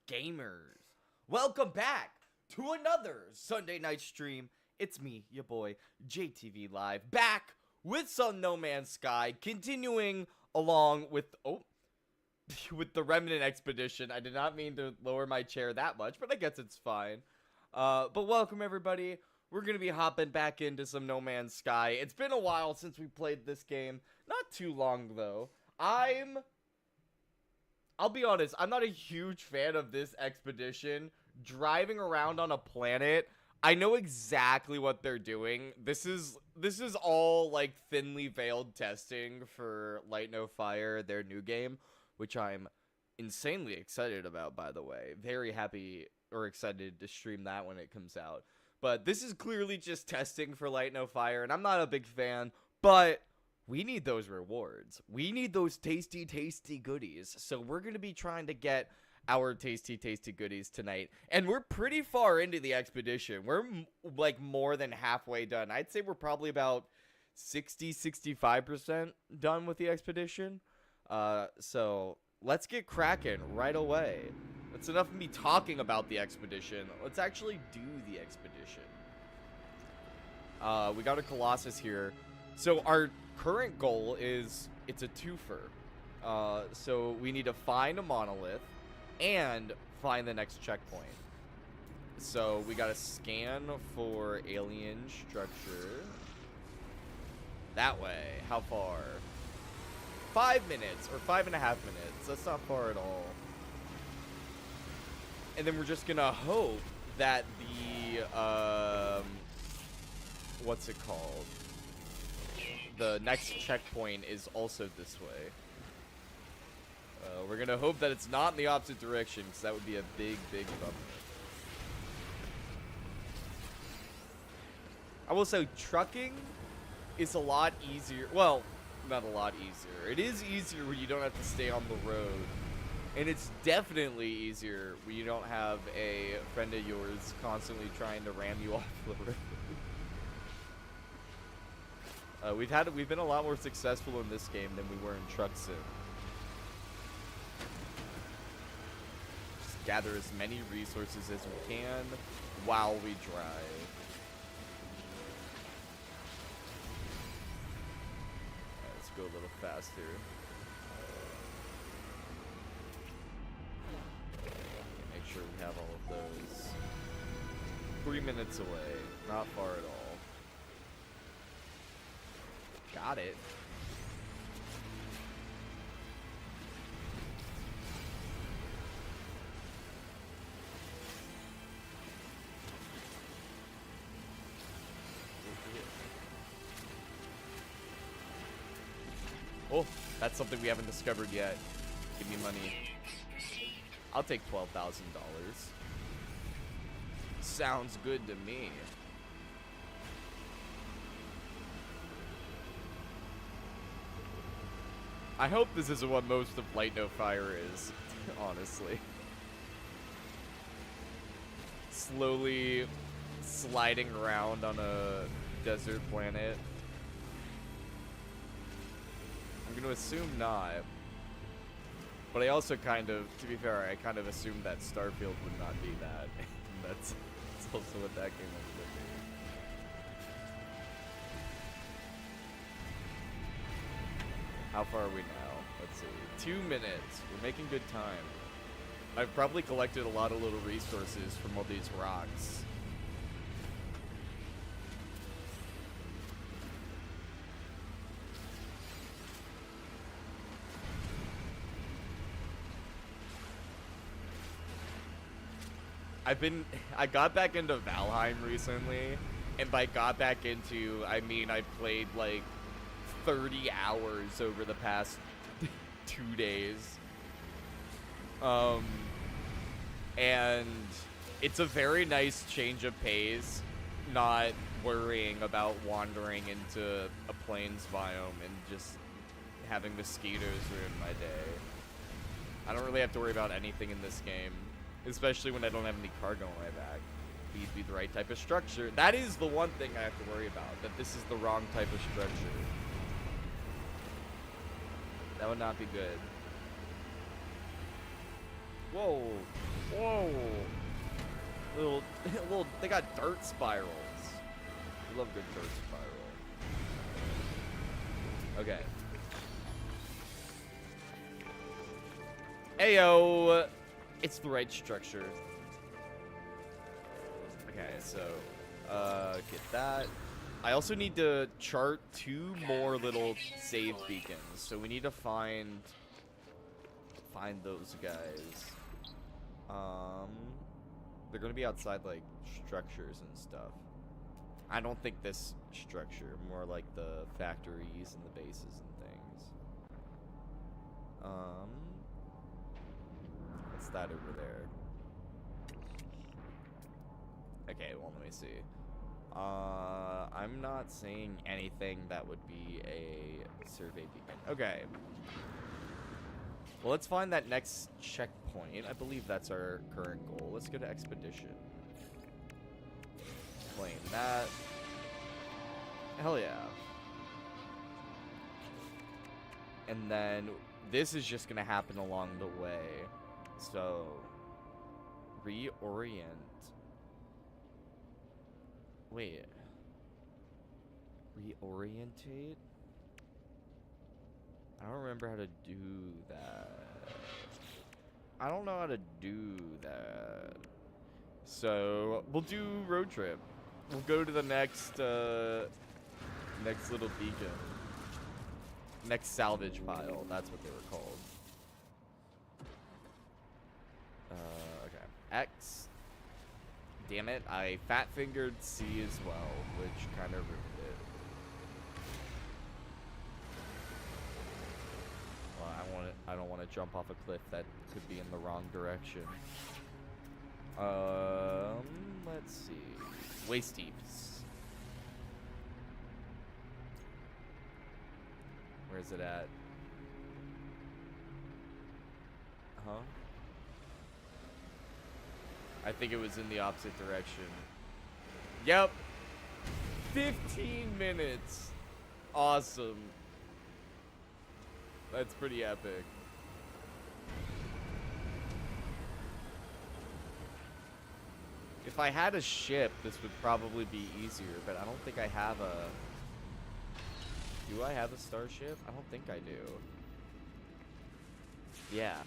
gamers? Welcome back to another Sunday night stream. It's me, your boy, JTV Live, back with some No Man's Sky, continuing along with, with the Remnant Expedition. I did not mean to lower my chair that much, but I guess it's fine. But welcome, everybody. We're going to be hopping back into some No Man's Sky. It's been a while since we played this game. Not too long, though. I'll be honest, I'm not a huge fan of this expedition. Driving around on a planet, I know exactly what they're doing. This is all, like, thinly veiled testing for Light No Fire, their new game, which I'm insanely excited about, by the way. Very happy or excited to stream that when it comes out. But this is clearly just testing for Light No Fire, and I'm not a big fan, but we need those rewards. We need those tasty, tasty goodies. So we're going to be trying to get our tasty, tasty goodies tonight. And we're pretty far into the expedition. We're, like, more than halfway done. I'd say we're probably about 60-65% done with the expedition. So let's get cracking right away. That's enough of me talking about the expedition. Let's actually do the expedition. We got a Colossus here. So our current goal is, it's a twofer. So we need to find a monolith and find the next checkpoint. So we gotta scan for alien structure. That way. How far? 5 minutes or 5.5 minutes. That's not far at all. And then we're just gonna hope that the what's it called? The next checkpoint is also this way. We're gonna hope that it's not in the opposite direction, because that would be a big, big bummer. I will say trucking is a lot easier. Well, not a lot easier. It is easier when you don't have to stay on the road. And it's definitely easier when you don't have a friend of yours constantly trying to ram you off the road. We've been a lot more successful in this game than we were in Truck Sim. Just gather as many resources as we can while we drive. Let's go a little faster. Make sure we have all of those. 3 minutes away. Not far at all. Got it. Oh, that's something we haven't discovered yet. Give me money. I'll take $12,000. Sounds good to me. I hope this isn't what most of Light No Fire is, honestly. Slowly sliding around on a desert planet. I'm gonna assume not. But I also kind of, to be fair, I kind of assumed that Starfield would not be that. That's also what that game was looking. How far are we now? Let's see. 2 minutes. We're making good time. I've probably collected a lot of little resources from all these rocks. I got back into Valheim recently, and by got back into, I mean I played like 30 hours over the past 2 days. And it's a very nice change of pace, not worrying about wandering into a plains biome and just having mosquitoes ruin my day. I don't really have to worry about anything in this game, especially when I don't have any cargo on my back. Please be the right type of structure. That is the one thing I have to worry about, that this is the wrong type of structure. That would not be good. Whoa. Whoa. Little, they got dirt spirals. I love good dirt spiral. Okay. Ayo. It's the right structure. Okay, so, get that. I also need to chart 2 more little save beacons. So we need to find those guys. They're gonna be outside, like, structures and stuff. I don't think this structure, more like the factories and the bases and things. What's that over there? Okay, well, let me see. I'm not seeing anything that would be a survey beacon. Okay. Well, let's find that next checkpoint. I believe that's our current goal. Let's go to Expedition. Claim that. Hell yeah. And then this is just gonna happen along the way. So, reorient. Wait. Reorientate? I don't remember how to do that. I don't know how to do that. So, we'll do road trip. We'll go to the next, next little beacon. Next salvage pile. That's what they were called. Okay. X. Damn it, I fat-fingered C as well, which kind of ruined it. Well, I don't want to jump off a cliff that could be in the wrong direction. Let's see. Waist deeps. Where's it at? Huh? I think it was in the opposite direction. Yep. 15 minutes. Awesome. That's pretty epic. If I had a ship, this would probably be easier, but I don't think I have a... Do I have a starship? I don't think I do. Yeah.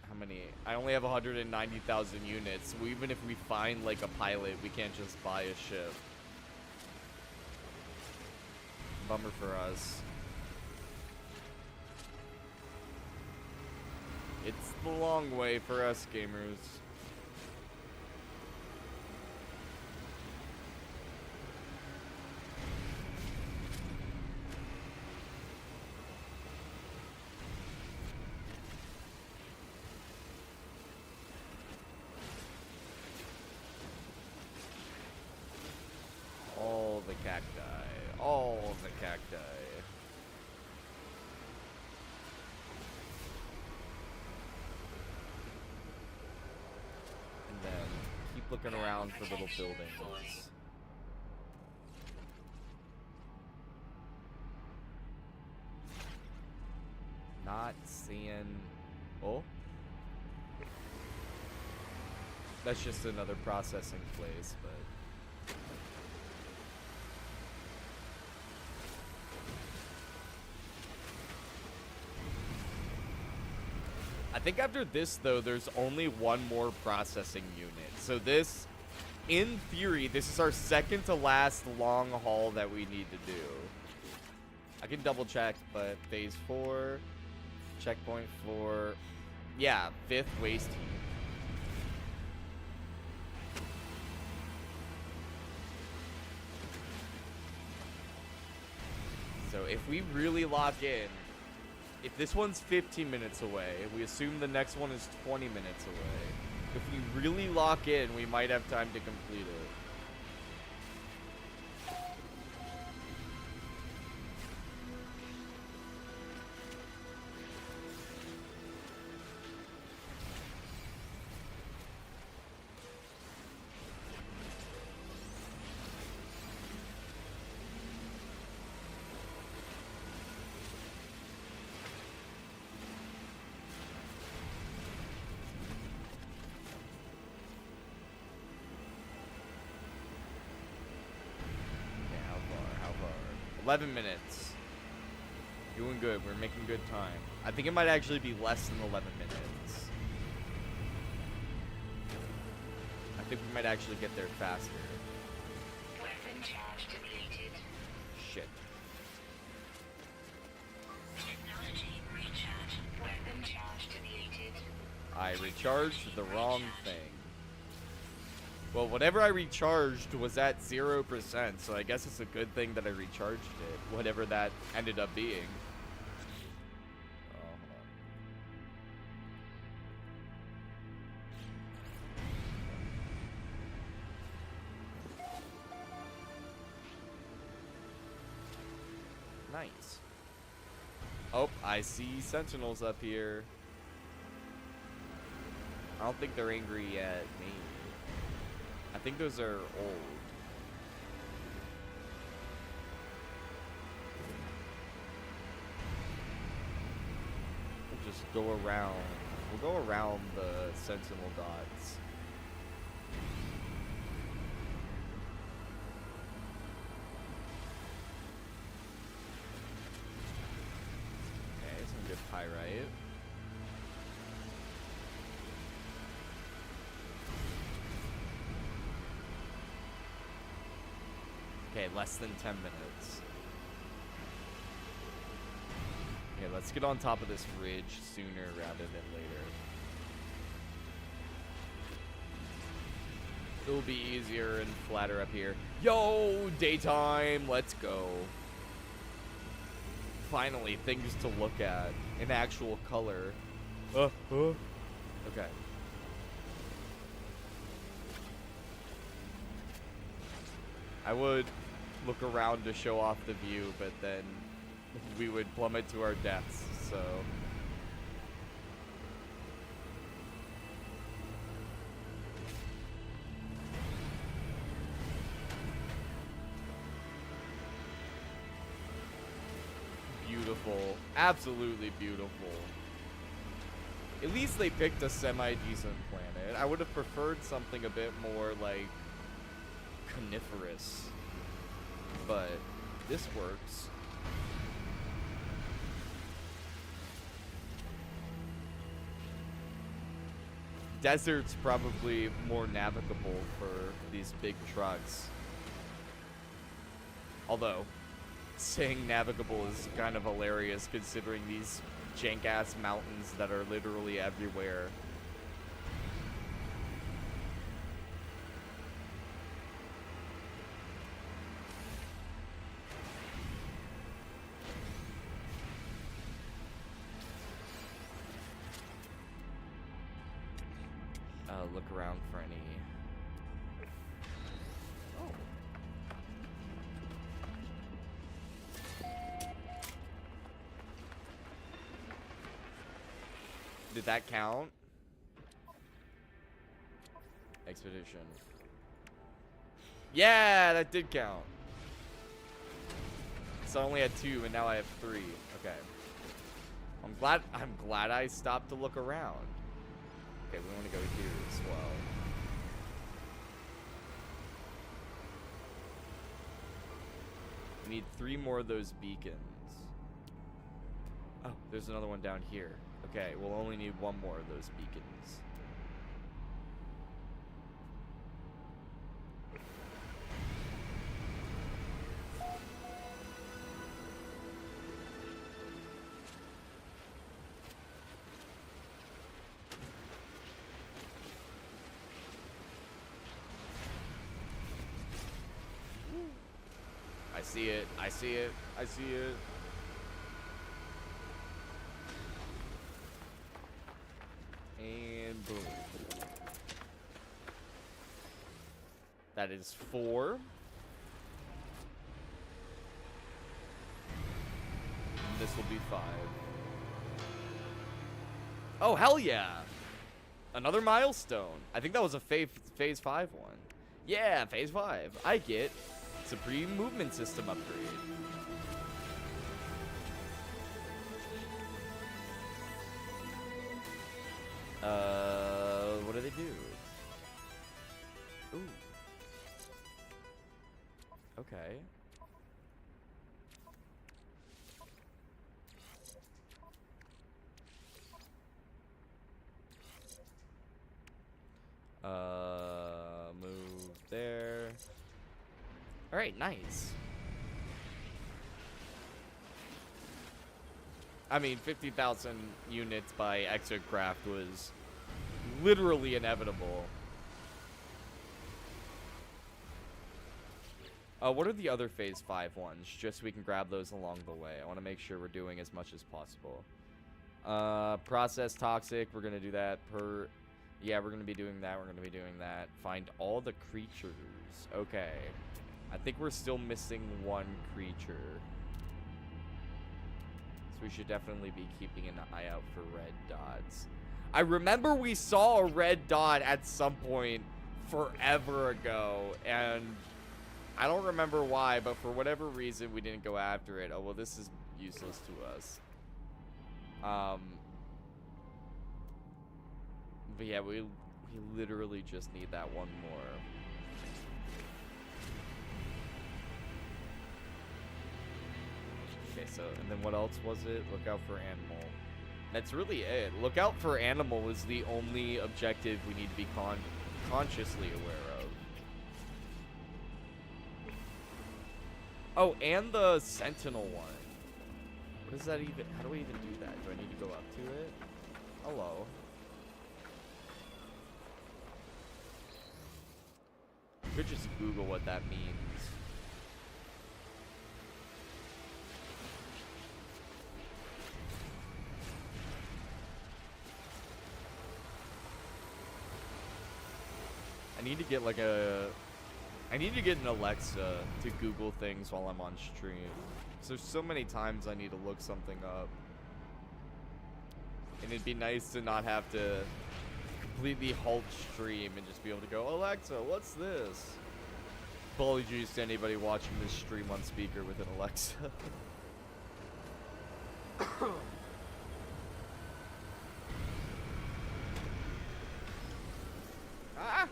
How many? I only have 190,000 units. So even if we find like a pilot, we can't just buy a ship. Bummer for us. It's the long way for us gamers. All the cacti. All the cacti. And then keep looking around for little buildings. Not seeing... Oh? That's just another processing place, but... I think after this, though, there's only one more processing unit. So this, in theory, this is our second to last long haul that we need to do. I can double check, but phase 4, checkpoint 4, yeah, 5th waste heap. So if we really lock in, if this one's 15 minutes away, we assume the next one is 20 minutes away. If we really lock in, we might have time to complete it. 11 minutes. Doing good. We're making good time. I think it might actually be less than 11 minutes. I think we might actually get there faster. Weapon charge depleted. Shit. Technology recharge. Weapon charge depleted. I recharged the wrong thing. Well, whatever I recharged was at 0%, so I guess it's a good thing that I recharged it, whatever that ended up being. Oh, hold on. Nice. Oh, I see sentinels up here. I don't think they're angry at me. I think those are old. We'll just go around. We'll go around the sentinel dots. Okay, some good pyrite. Okay, less than 10 minutes. Okay, let's get on top of this ridge sooner rather than later. It'll be easier and flatter up here. Yo, daytime, let's go. Finally, things to look at in actual color. Okay. I would look around to show off the view, but then we would plummet to our deaths, so. Beautiful. Absolutely beautiful. At least they picked a semi-decent planet. I would have preferred something a bit more, like, coniferous, but this works. Desert's probably more navigable for these big trucks. Although, saying navigable is kind of hilarious considering these jank-ass mountains that are literally everywhere. Look around for any. Oh. Did that count? Expedition. Yeah, that did count. So I only had 2 and now I have 3. Okay. I'm glad I stopped to look around. Okay, we want to go here as well. We need 3 more of those beacons. Oh, there's another one down here. Okay, we'll only need 1 more of those beacons. I see it. I see it. I see it. And boom. That is 4. This will be 5. Oh, hell yeah. Another milestone. I think that was a phase 5 one. Yeah, phase 5. I get Supreme movement system upgrade. What do they do? Ooh. Okay. Move there. All right, nice. I mean, 50,000 units by Exocraft was literally inevitable. What are the other Phase 5 ones? Just so we can grab those along the way. I want to make sure we're doing as much as possible. Process Toxic. We're going to do that per... Yeah, we're going to be doing that. We're going to be doing that. Find all the creatures. Okay. I think we're still missing one creature. So we should definitely be keeping an eye out for red dots. I remember we saw a red dot at some point forever ago, and I don't remember why, but for whatever reason we didn't go after it. Oh, well, this is useless to us. But yeah, we literally just need that one more. Okay, so, and then what else was it? Look out for animal. That's really it. Look out for animal is the only objective we need to be consciously aware of. Oh, and the sentinel one. What does that even... How do we even do that? Do I need to go up to it? Hello. Could just Google what that means. I need to get like a... I need to get an Alexa to Google things while I'm on stream. So there's so many times I need to look something up. And it'd be nice to not have to completely halt stream and just be able to go, Alexa, what's this? Apologies to anybody watching this stream on speaker with an Alexa. Ah!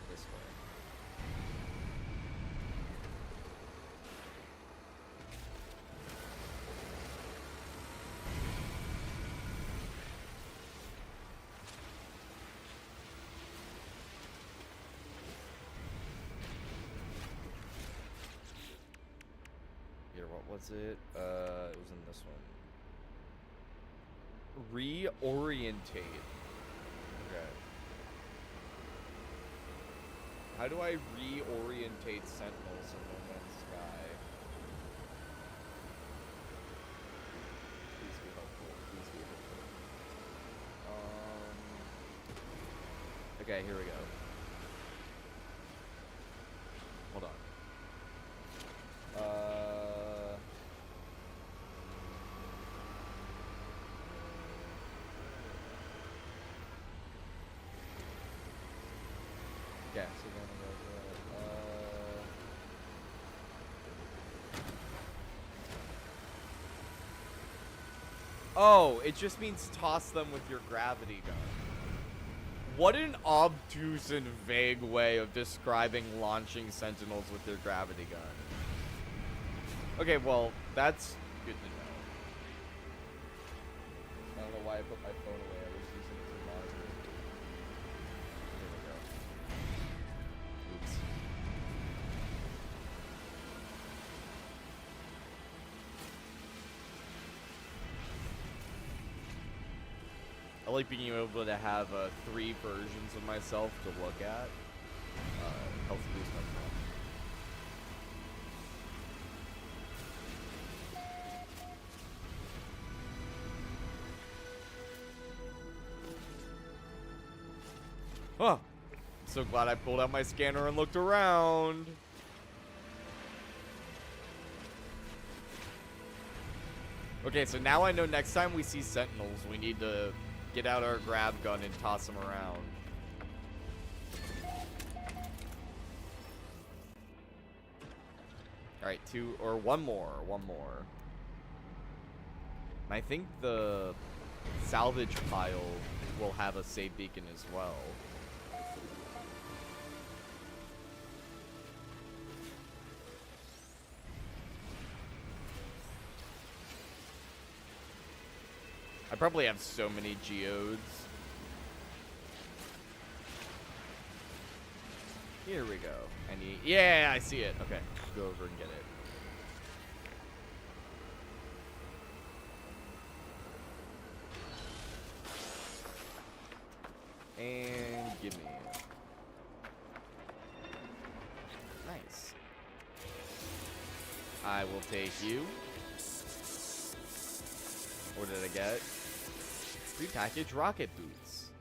This way. Here, what was it? It was in this one. Reorientate. Okay. How do I reorientate sentinels in No Man's Sky? Please be helpful. Please be helpful. Okay, here we go. Hold on. Okay, so then oh, it just means toss them with your gravity gun. What an obtuse and vague way of describing launching sentinels with your gravity gun. Okay, well, that's good to know. I don't know why I put my phone away. I was using it to monitor. There we go. Oops. I like being able to have 3 versions of myself to look at. Helps boost my phone. Oh, I'm so glad I pulled out my scanner and looked around. Okay, so now I know next time we see sentinels, we need to get out our grab gun and toss them around. Alright, 2 or 1 more. And I think the salvage pile will have a save beacon as well. probably have so many geodes. Here we go. Yeah, I see it. Okay, go over and get it. And give me. Nice. I will take you. What did I get? Prepackaged rocket boots.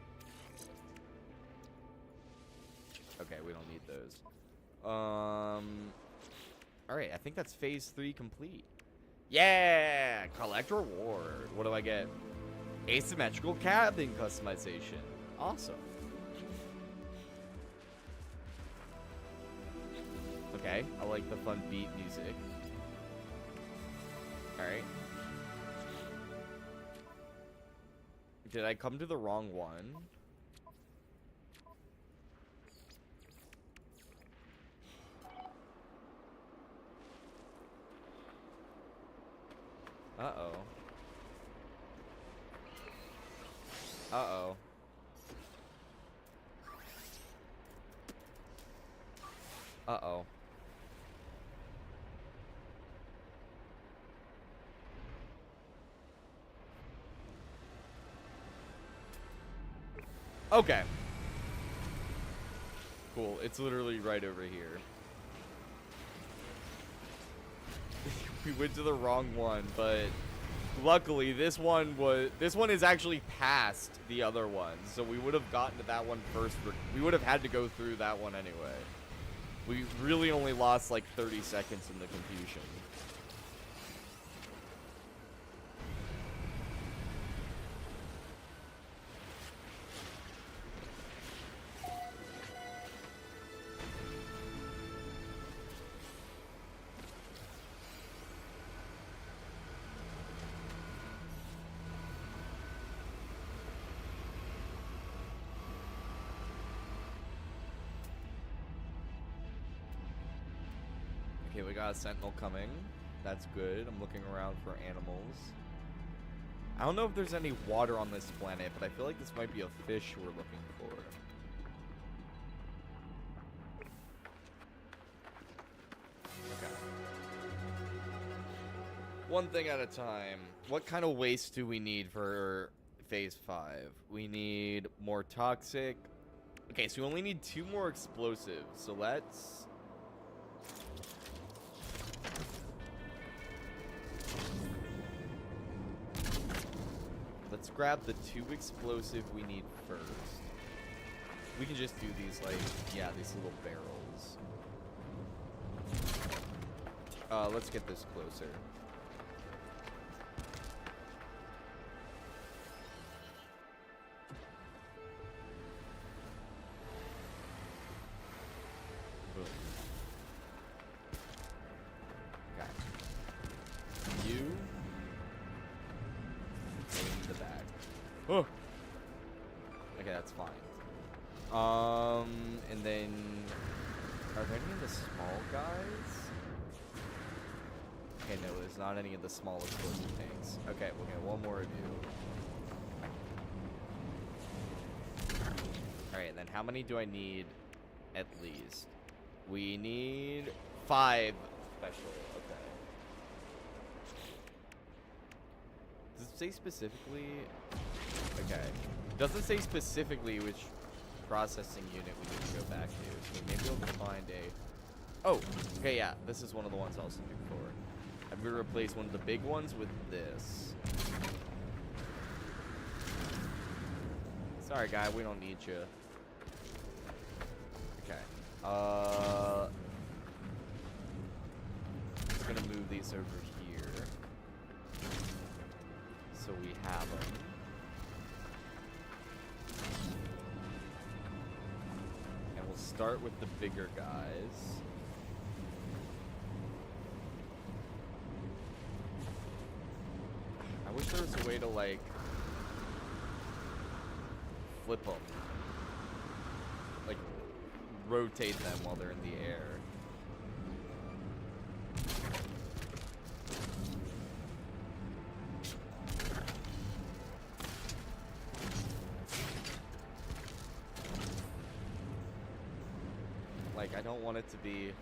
Okay, we don't need those. Alright, I think that's phase 3 complete. Yeah! Collect reward. What do I get? Asymmetrical cabin customization. Awesome. Okay, I like the fun beat music. Alright. Did I come to the wrong one? Uh-oh. Uh-oh. Uh-oh. Okay. Cool. It's literally right over here. We went to the wrong one, but luckily this one is actually past the other one, so we would have gotten to that one first. We would have had to go through that one anyway. We really only lost like 30 seconds in the confusion. Okay, we got a sentinel coming. That's good. I'm looking around for animals. I don't know if there's any water on this planet, but I feel like this might be a fish we're looking for. Okay. One thing at a time. What kind of waste do we need for phase 5? We need more toxic. Okay, so we only need 2 more explosives. So let's... Let's grab the 2 explosive we need first. We can just do these, like, yeah, these little barrels. Let's get this closer. Boom. Okay. You... the bag. Oh. Okay, that's fine. And then are there any of the small guys? Okay, no, there's not any of the small explosive tanks. Okay, we'll get one more of you. Alright, then how many do I need at least? We need 5 special. Okay. Does it say specifically? Okay. Doesn't say specifically which processing unit we need to go back to. So maybe we'll find a... Oh, okay, yeah. This is one of the ones I was looking for. I'm going to replace one of the big ones with this. Sorry, guy. We don't need you. Okay. Just going to move these over here. So we have them. And we'll start with the bigger guys. I wish there was a way to, like, flip them. Like, rotate them while they're in the air. like, I don't want it to be...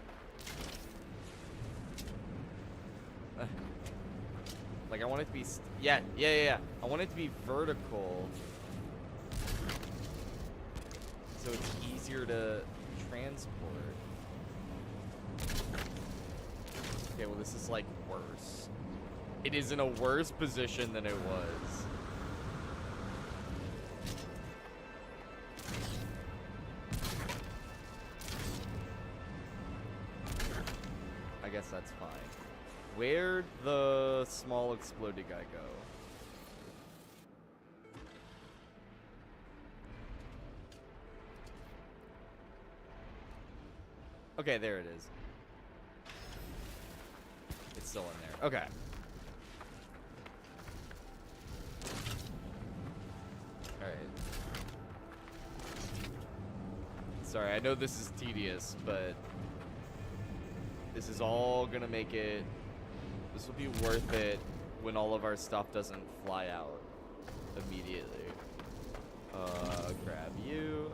like, I want it to be... yeah. I want it to be vertical. So it's easier to transport. Okay, well, this is, like, worse. It is in a worse position than it was. I guess that's fine. Where'd the small exploded guy go? Okay, there it is. It's still in there. Okay. Alright. Sorry, I know this is tedious, but this is all gonna make it... This will be worth it when all of our stuff doesn't fly out immediately. Grab you.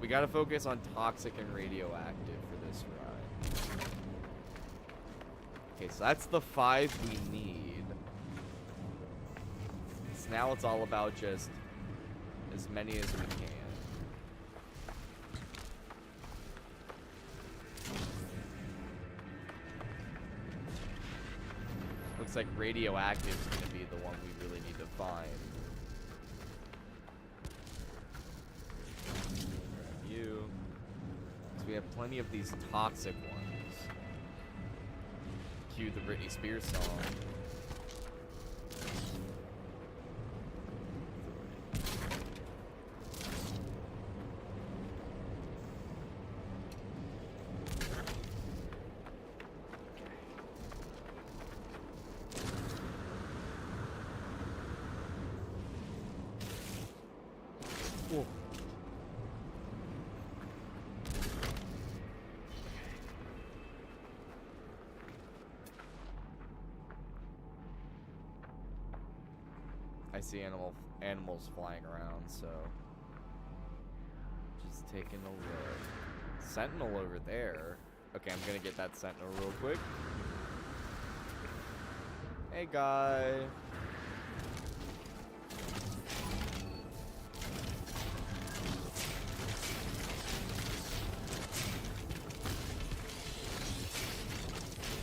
We gotta focus on toxic and radioactive for this ride. Okay, so that's the 5 we need. So now it's all about just as many as we can. Looks like radioactive is gonna be the one we really need to find. You. So we have plenty of these toxic ones. Cue the Britney Spears song. Whoa. I see animals flying around, so just taking a look. Sentinel over there. Okay, I'm gonna get that sentinel real quick. Hey, guy.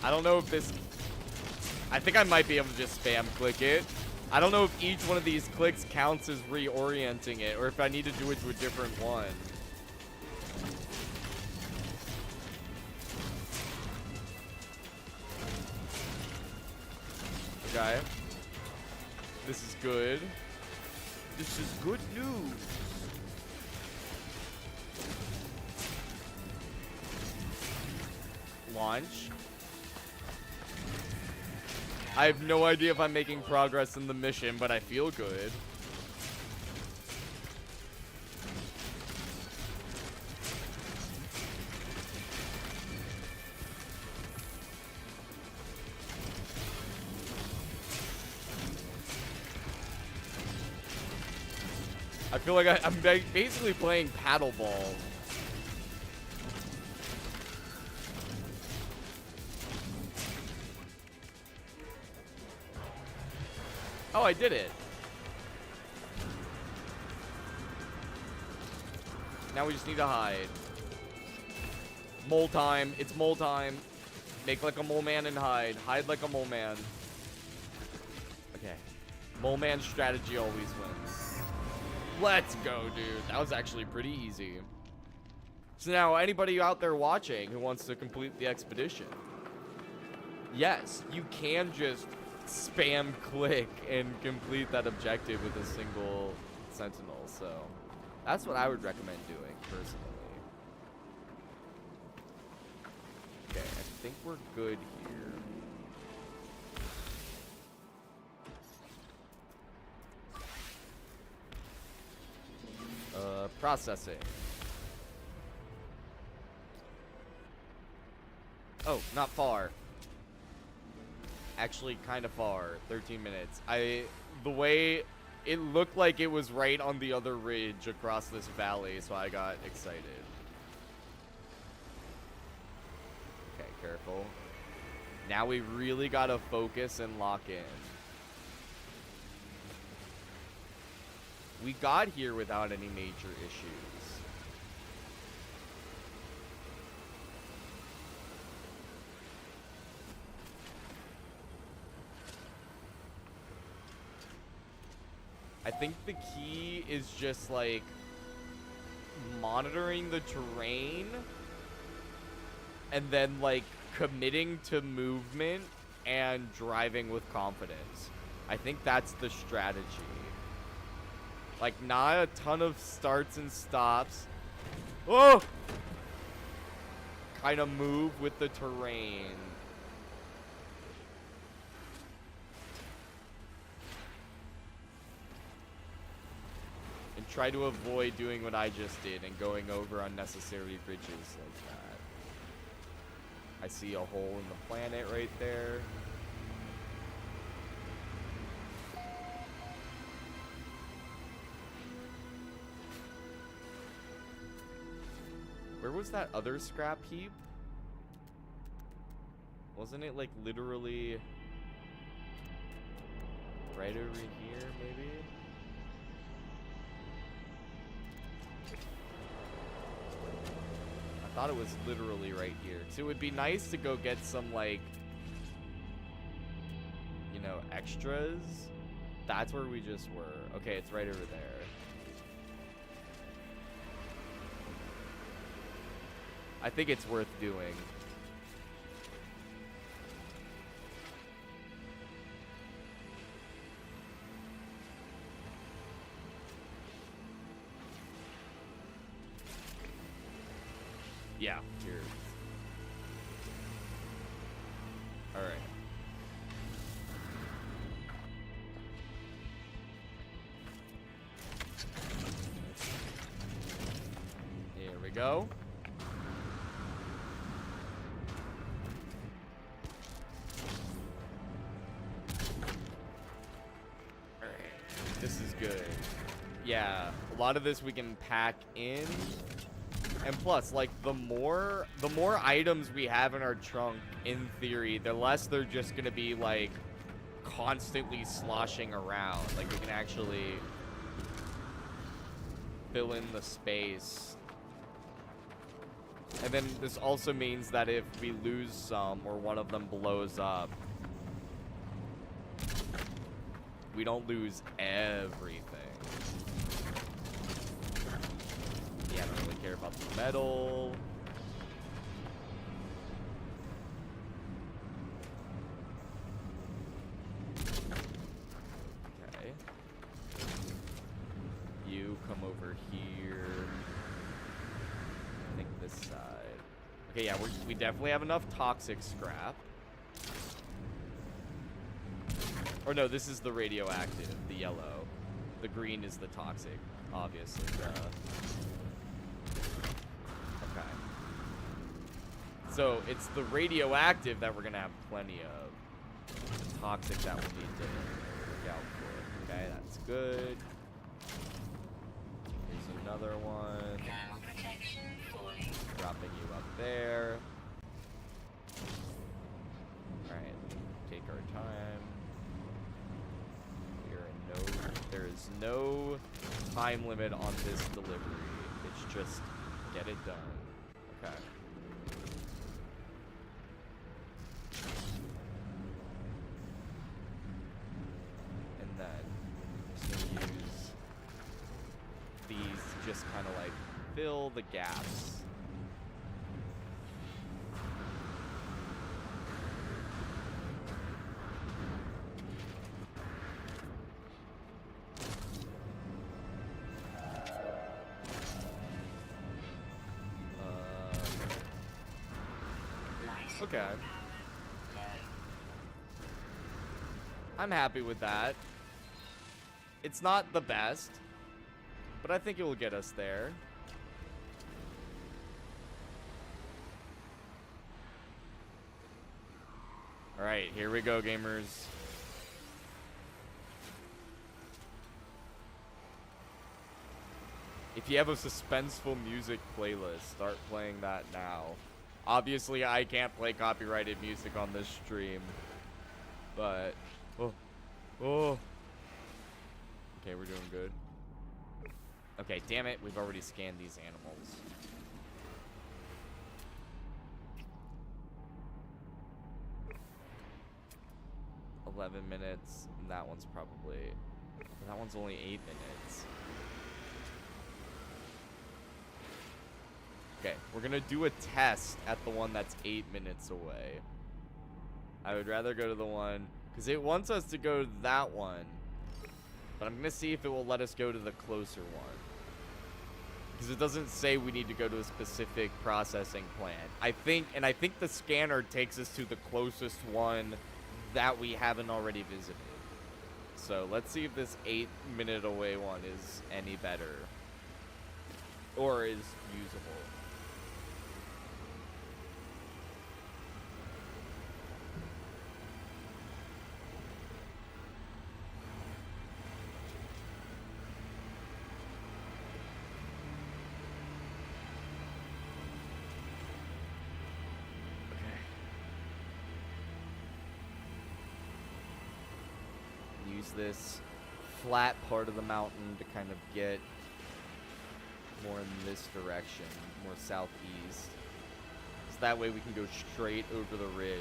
I don't know if this... I think I might be able to just spam click it. I don't know if each one of these clicks counts as reorienting it, or if I need to do it to a different one. Okay. This is good. This is good news. Launch. I have no idea if I'm making progress in the mission, but I feel good. I feel like I'm basically playing paddleball. Oh, I did it. Now we just need to hide. Mole time. It's mole time. Make like a mole man and hide. Hide like a mole man. Okay. Mole man strategy always wins. Let's go, dude. That was actually pretty easy. So now, anybody out there watching who wants to complete the expedition, yes, you can just spam click and complete that objective with a single sentinel. So that's what I would recommend doing personally. Okay, I think we're good here. Processing. Oh, not far. Actually, kind of far. 13 minutes. The way it looked like it was right on the other ridge across this valley, so I got excited. careful. Now we really gotta focus and lock in. We got here without any major issues. I think the key is just like monitoring the terrain and then like committing to movement and driving with confidence. I think that's the strategy. Like, not a ton of starts and stops. Oh! Kind of move with the terrain. And try to avoid doing what I just did and going over unnecessary bridges like that. I see a hole in the planet right there. Where was that other scrap heap? Wasn't it like literally right over here, maybe? I thought it was literally right here. So it would be nice to go get some, like, you know, extras. That's where we just were. Okay, it's right over there. I think it's worth doing. Yeah, here. All right. Here we go. This is good. Yeah, a lot of this we can pack in. And plus, like, the more items we have in our trunk, in theory, the less they're just gonna be, like, constantly sloshing around. Like, we can actually fill in the space. And then this also means that if we lose some or one of them blows up, we don't lose everything. Yeah, I don't really care about the metal. Okay. You come over here. I think this side. Okay, yeah, we definitely have enough toxic scrap. Or no, this is the radioactive, the yellow. The green is the toxic, obviously. Okay. So it's the radioactive that we're gonna have plenty of. The toxic that we'll need to look out for. Okay, that's good. Here's another one. Dropping you up there. Alright, take our time. There is no time limit on this delivery. It's just get it done. Okay. And then just gonna use these to just kind of like fill the gaps. Okay. I'm happy with that. It's not the best, but I think it will get us there. Alright, here we go, gamers. If you have a suspenseful music playlist, start playing that now. Obviously, I can't play copyrighted music on this stream. But, oh. Okay, we're doing good. Okay, damn it. We've already scanned these animals. $11 minutes. And that one's probably... That one's only 8 minutes. Okay, we're gonna do a test at the one that's 8 minutes away. I would rather go to the one... Because it wants us to go to that one. But I'm gonna see if it will let us go to the closer one. Because it doesn't say we need to go to a specific processing plant. I think the scanner takes us to the closest one that we haven't already visited. So let's see if this 8 minute away one is any better. Or is usable. This flat part of the mountain to kind of get more in this direction, more southeast. So that way we can go straight over the ridge.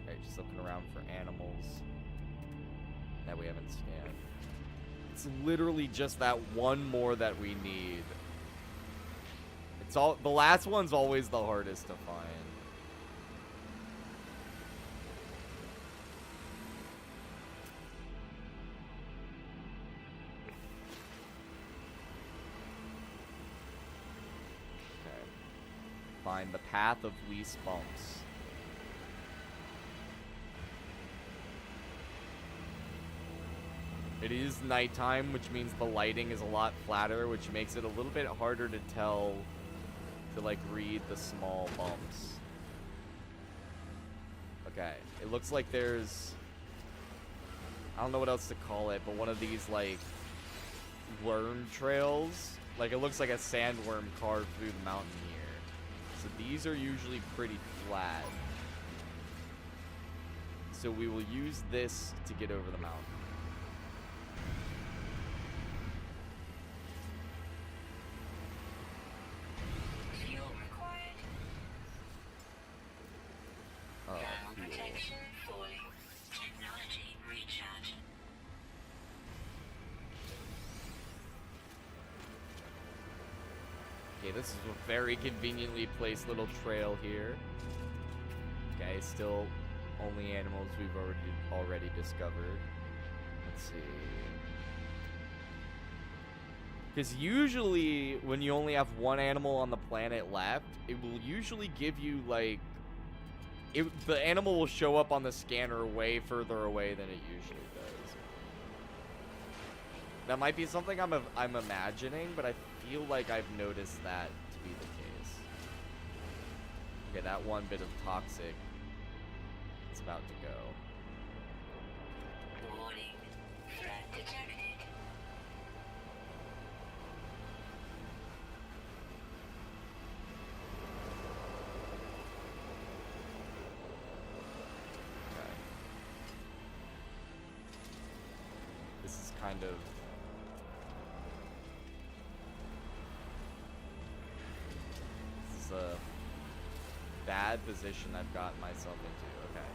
Okay, just looking around for animals that we haven't scanned. It's literally just that one more that we need. It's all, the last one's always the hardest to find. Okay. Find the path of least bumps. It is nighttime, which means the lighting is a lot flatter, which makes it a little bit harder to tell, to like read the small bumps. Okay, it looks like there's, I don't know what else to call it, but one of these like worm trails. Like it looks like a sandworm carved through the mountain here. So these are usually pretty flat. So we will use this to get over the mountain. Protection falling. Technology recharge. Okay, this is a very conveniently placed little trail here. Okay, still only animals we've already discovered. Let's see. Because usually when you only have one animal on the planet left, it will usually give you like the animal will show up on the scanner way further away than it usually does. That might be something I'm imagining, but I feel like I've noticed that to be the case. Okay, that one bit of toxic is about to go. Warning. Threat detected. Kind of this is a bad position I've gotten myself into. Okay,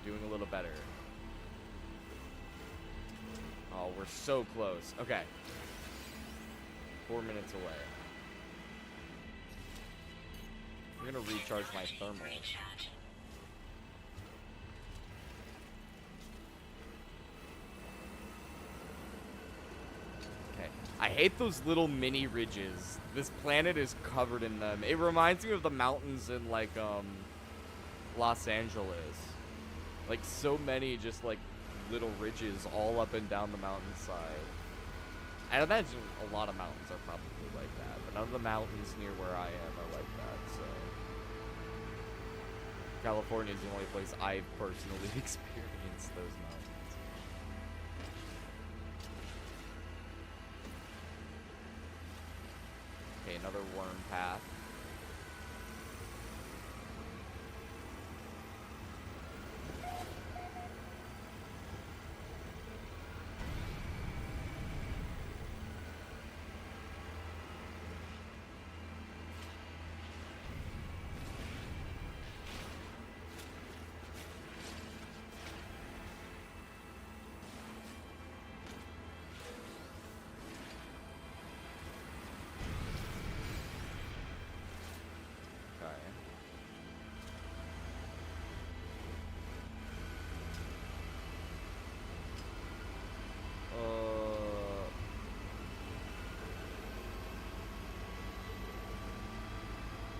doing a little better. Oh, we're so close. Okay, 4 minutes away. I'm gonna recharge my thermal. I hate those little mini ridges. This planet is covered in them. It reminds me of the mountains in like Los Angeles. Like so many just like little ridges all up and down the mountainside. I imagine a lot of mountains are probably like that, but none of the mountains near where I am are like that, so California is the only place I've personally experienced those mountains. another worm path.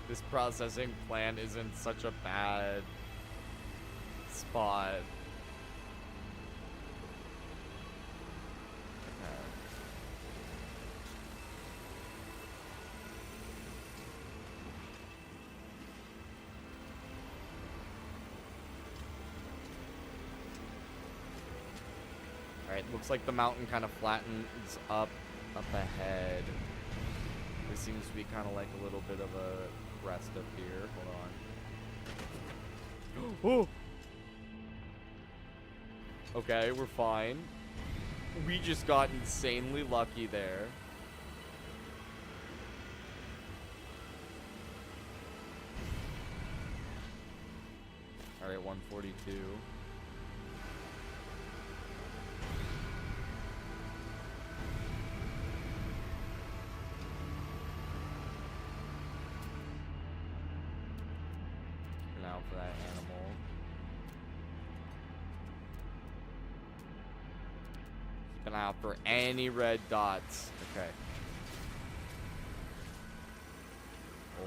This processing plant isn't such a bad spot. Okay. Alright, looks like the mountain kind of flattens up ahead. There seems to be kind of like a little bit of a rest up here. Hold on. Oh! Okay, we're fine. We just got insanely lucky there. Alright, 142. For that animal. Keep an eye out for any red dots. Okay. Oh.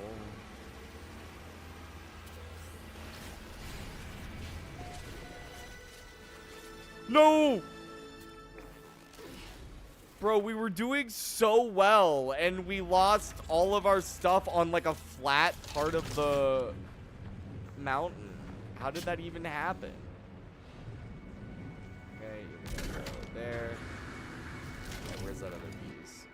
No! Bro, we were doing so well, and we lost all of our stuff on like a flat part of the mountain. How did that even happen? Okay, you're gonna go there. Okay, where's that other piece?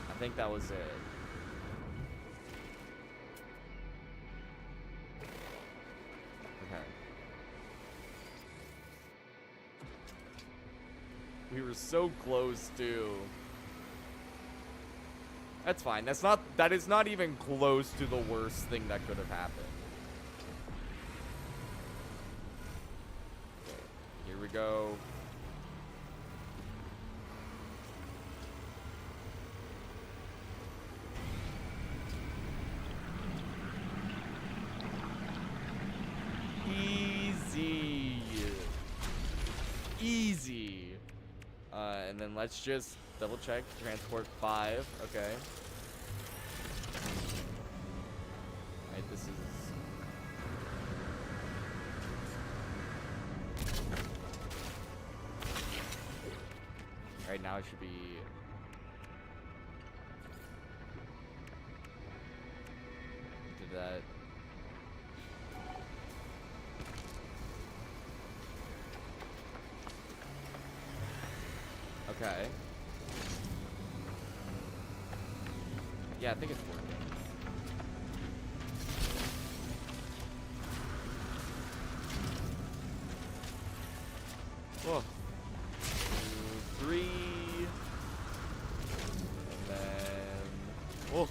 I think that was it. Okay. We were so close too. That's fine. That is not even close to the worst thing that could have happened. Okay, here we go. Easy. Easy. And then let's just double check. Transport 5. Okay. Alright, this is... Alright, now it should be... Did that... Okay. Yeah, I think it's working. Whoa. 2, 3. And then... Whoa.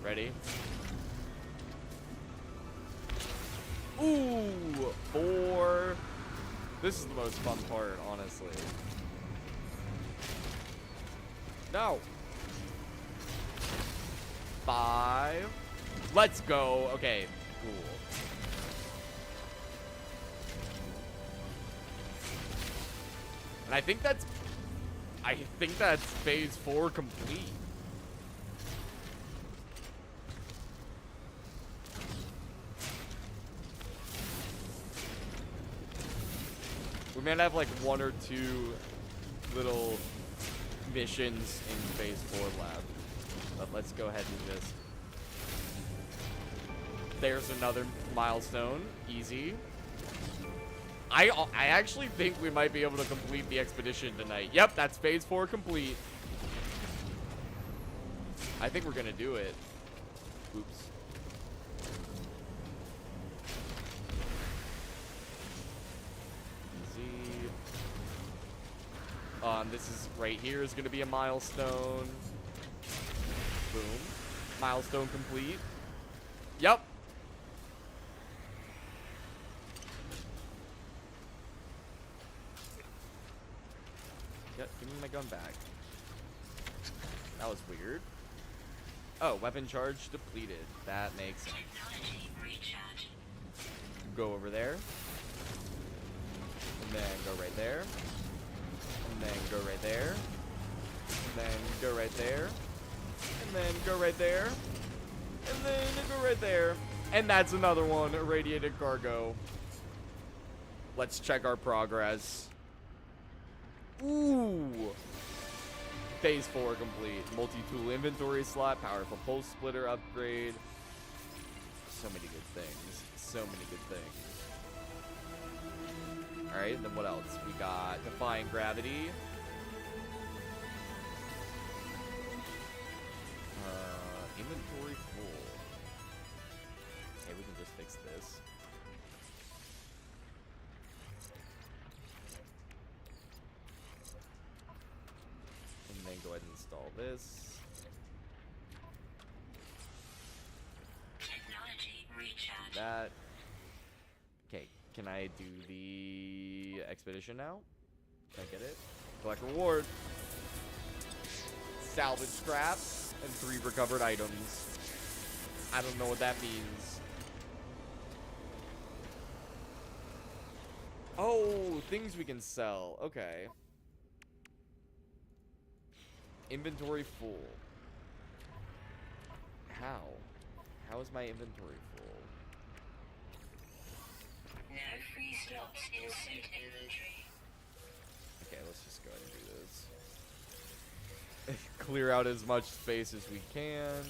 Ready? Ooh! 4. This is the most fun part, honestly. No. 5. Let's go. Okay, cool. And I think that's phase 4 complete. We might have like 1 or 2 little missions in phase 4 left, but let's go ahead and just There's another milestone. Easy. I actually think we might be able to complete the expedition tonight. Yep, that's phase 4 complete. I think we're gonna do it. Oops. Easy. This is right here is gonna be a milestone. Boom. Milestone complete. Yep. Yep, give me my gun back. That was weird. Oh, weapon charge depleted. That makes sense. Technology recharge. Go over there. And then go right there. And then go right there. And then go right there. And then go right there. And then go right there. And that's another one. Irradiated cargo. Let's check our progress. Ooh. Phase 4 complete. Multi-tool inventory slot. Powerful pulse splitter upgrade. So many good things. So many good things. Alright, then what else? We got Defying Gravity. Inventory full. Okay, we can just fix this. And then go ahead and install this. Technology recharge. That. Okay, can I do the expedition now? Can I get it? Collect reward. Salvage scraps and 3 recovered items. I don't know what that means. Oh, things we can sell. Okay. Inventory full. How? How is my inventory full? No free slots in suit inventory. Okay, let's just go ahead and do this. Clear out as much space as we can.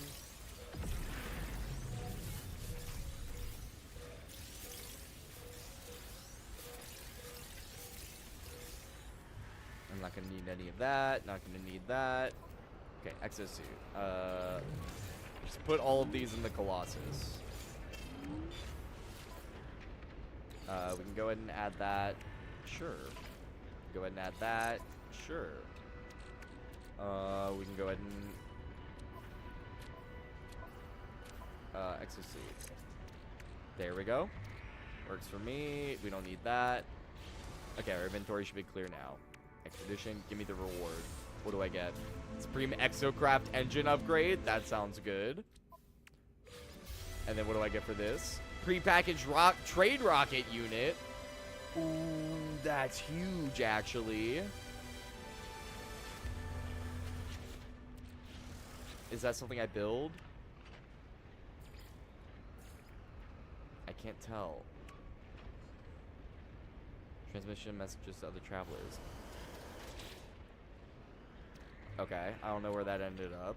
I'm not gonna need any of that. Not gonna need that. Okay, exosuit. Just put all of these in the Colossus. We can go ahead and add that. Sure. Go ahead and add that. Sure. We can go ahead and exosuit. There we go. Works for me. We don't need that. Okay, our inventory should be clear now. Expedition, give me the reward. What do I get? Supreme Exocraft engine upgrade. That sounds good. And then what do I get for this? Prepackaged trade rocket unit. Ooh, that's huge, actually. Is that something I build? I can't tell. Transmission messages to other travelers. Okay, I don't know where that ended up.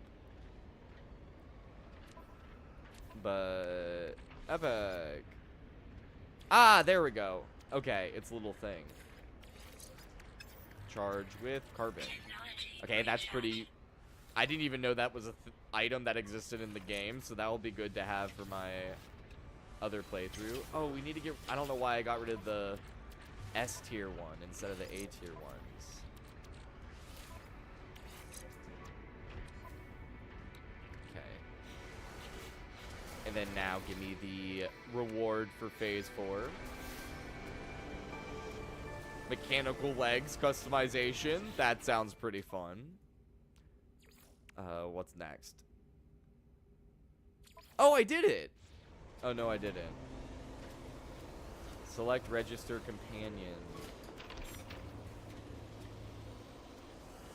But... epic. Ah, there we go. Okay, it's a little thing. Charge with carbon. Okay, that's pretty... I didn't even know that was a item that existed in the game, so that will be good to have for my other playthrough. Oh, we need to get... I don't know why I got rid of the S tier one instead of the A tier ones. Okay. And then now give me the reward for phase 4. Mechanical legs customization. That sounds pretty fun. What's next? Oh, I did it! Oh, no, I didn't. Select register companion.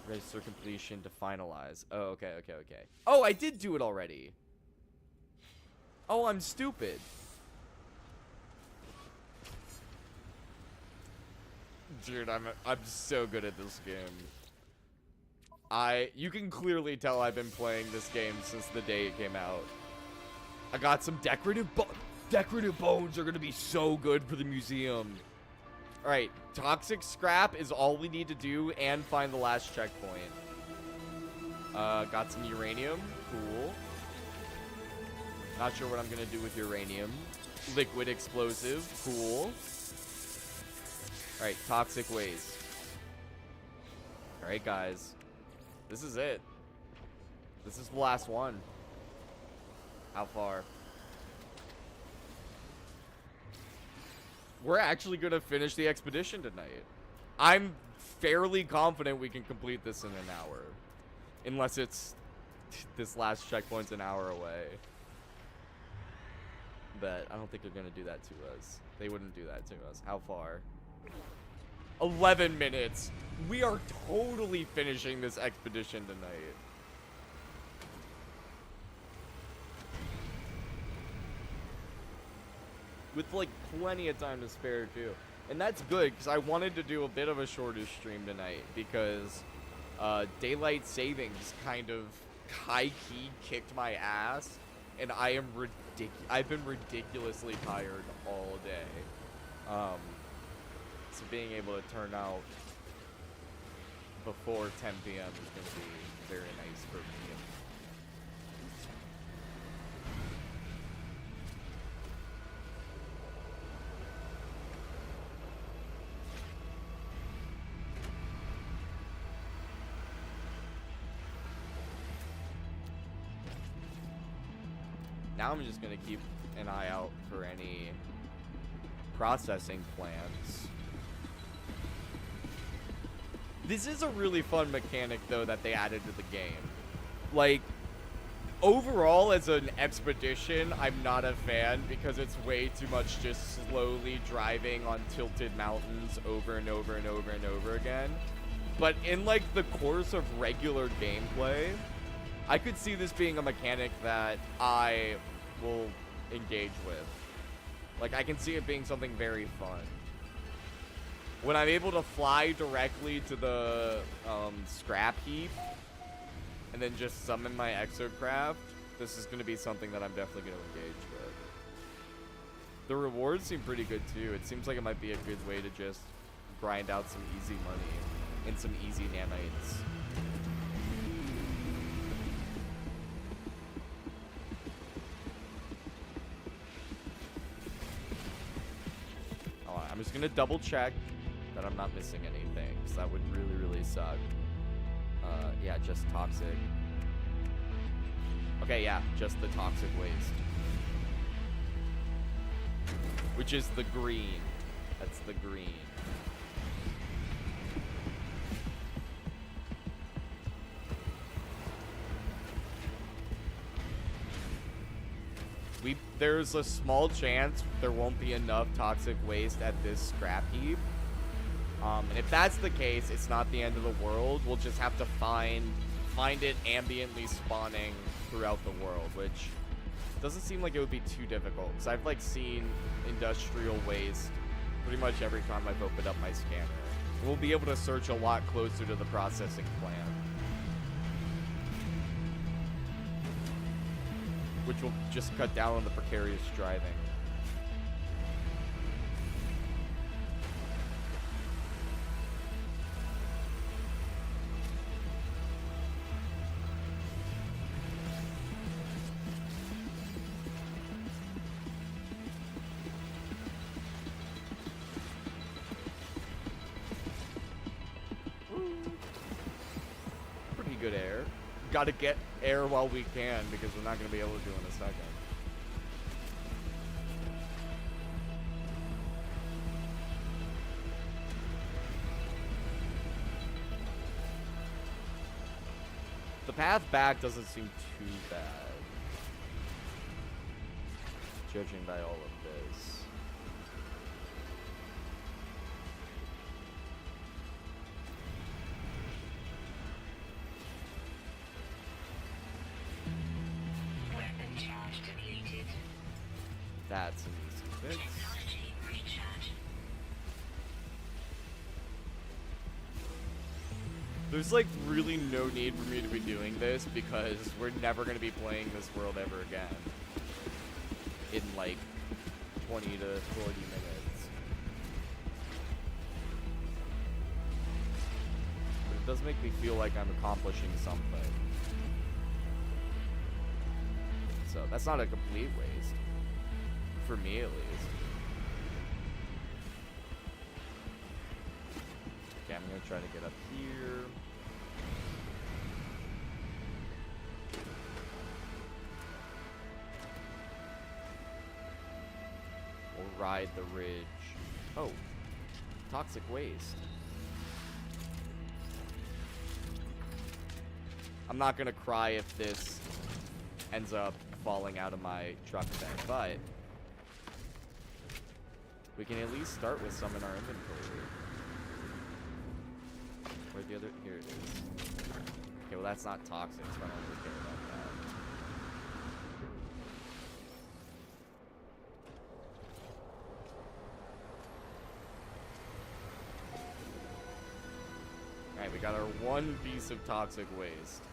Register completion to finalize. Oh, okay. Oh, I did do it already. Oh, I'm stupid. Dude, I'm so good at this game. You can clearly tell I've been playing this game since the day it came out. I got some decorative Decorative bones are gonna be so good for the museum. All right, toxic scrap is all we need to do and find the last checkpoint. Got some uranium, cool. Not sure what I'm gonna do with uranium. Liquid explosive, cool. All right, toxic waste. All right, guys, this is it. This is the last one. How far? We're actually going to finish the expedition tonight. I'm fairly confident we can complete this in an hour. Unless it's... this last checkpoint's an hour away. But I don't think they're going to do that to us. They wouldn't do that to us. How far? 11 minutes. We are totally finishing this expedition tonight. With like plenty of time to spare too. And that's good because I wanted to do a bit of a shorter stream tonight because daylight savings kind of high-key kicked my ass and I am I've been ridiculously tired all day. So being able to turn out before 10 p.m. is going to be very nice for me. Now I'm just going to keep an eye out for any processing plants. This is a really fun mechanic, though, that they added to the game. Like, overall, as an expedition, I'm not a fan because it's way too much just slowly driving on tilted mountains over and over and over and over again. But in, like, the course of regular gameplay, I could see this being a mechanic that I will engage with. Like, I can see it being something very fun. When I'm able to fly directly to the scrap heap and then just summon my exocraft, this is going to be something that I'm definitely going to engage with. The rewards seem pretty good too. It seems like it might be a good way to just grind out some easy money and some easy nanites. Oh, I'm just going to double check that I'm not missing anything, because that would really, really suck. Yeah, just toxic. Okay, yeah, just the toxic waste. Which is the green. That's the green. There's a small chance there won't be enough toxic waste at this scrap heap. And if that's the case, it's not the end of the world. We'll just have to find it ambiently spawning throughout the world, which doesn't seem like it would be too difficult. Because I've like seen industrial waste pretty much every time I've opened up my scanner. We'll be able to search a lot closer to the processing plant, which will just cut down on the precarious driving. Pretty good air. Gotta get air while we can because we're not gonna be able to do it in a second. The path back doesn't seem too bad, judging by all of this. Weapon charge depleted. That's an easy fix. Technology recharge. There's like really no need for me to be doing this because we're never going to be playing this world ever again. In like 20 to 40 minutes. But it does make me feel like I'm accomplishing something. So that's not a complete waste. For me, at least. Okay, I'm gonna try to get up here. We'll ride the ridge. Oh, toxic waste. I'm not gonna cry if this ends up falling out of my truck bed, but we can at least start with some in our inventory. Where's the other? Here it is. Okay, well that's not toxic, so I don't really care about that. Alright, we got our one piece of toxic waste.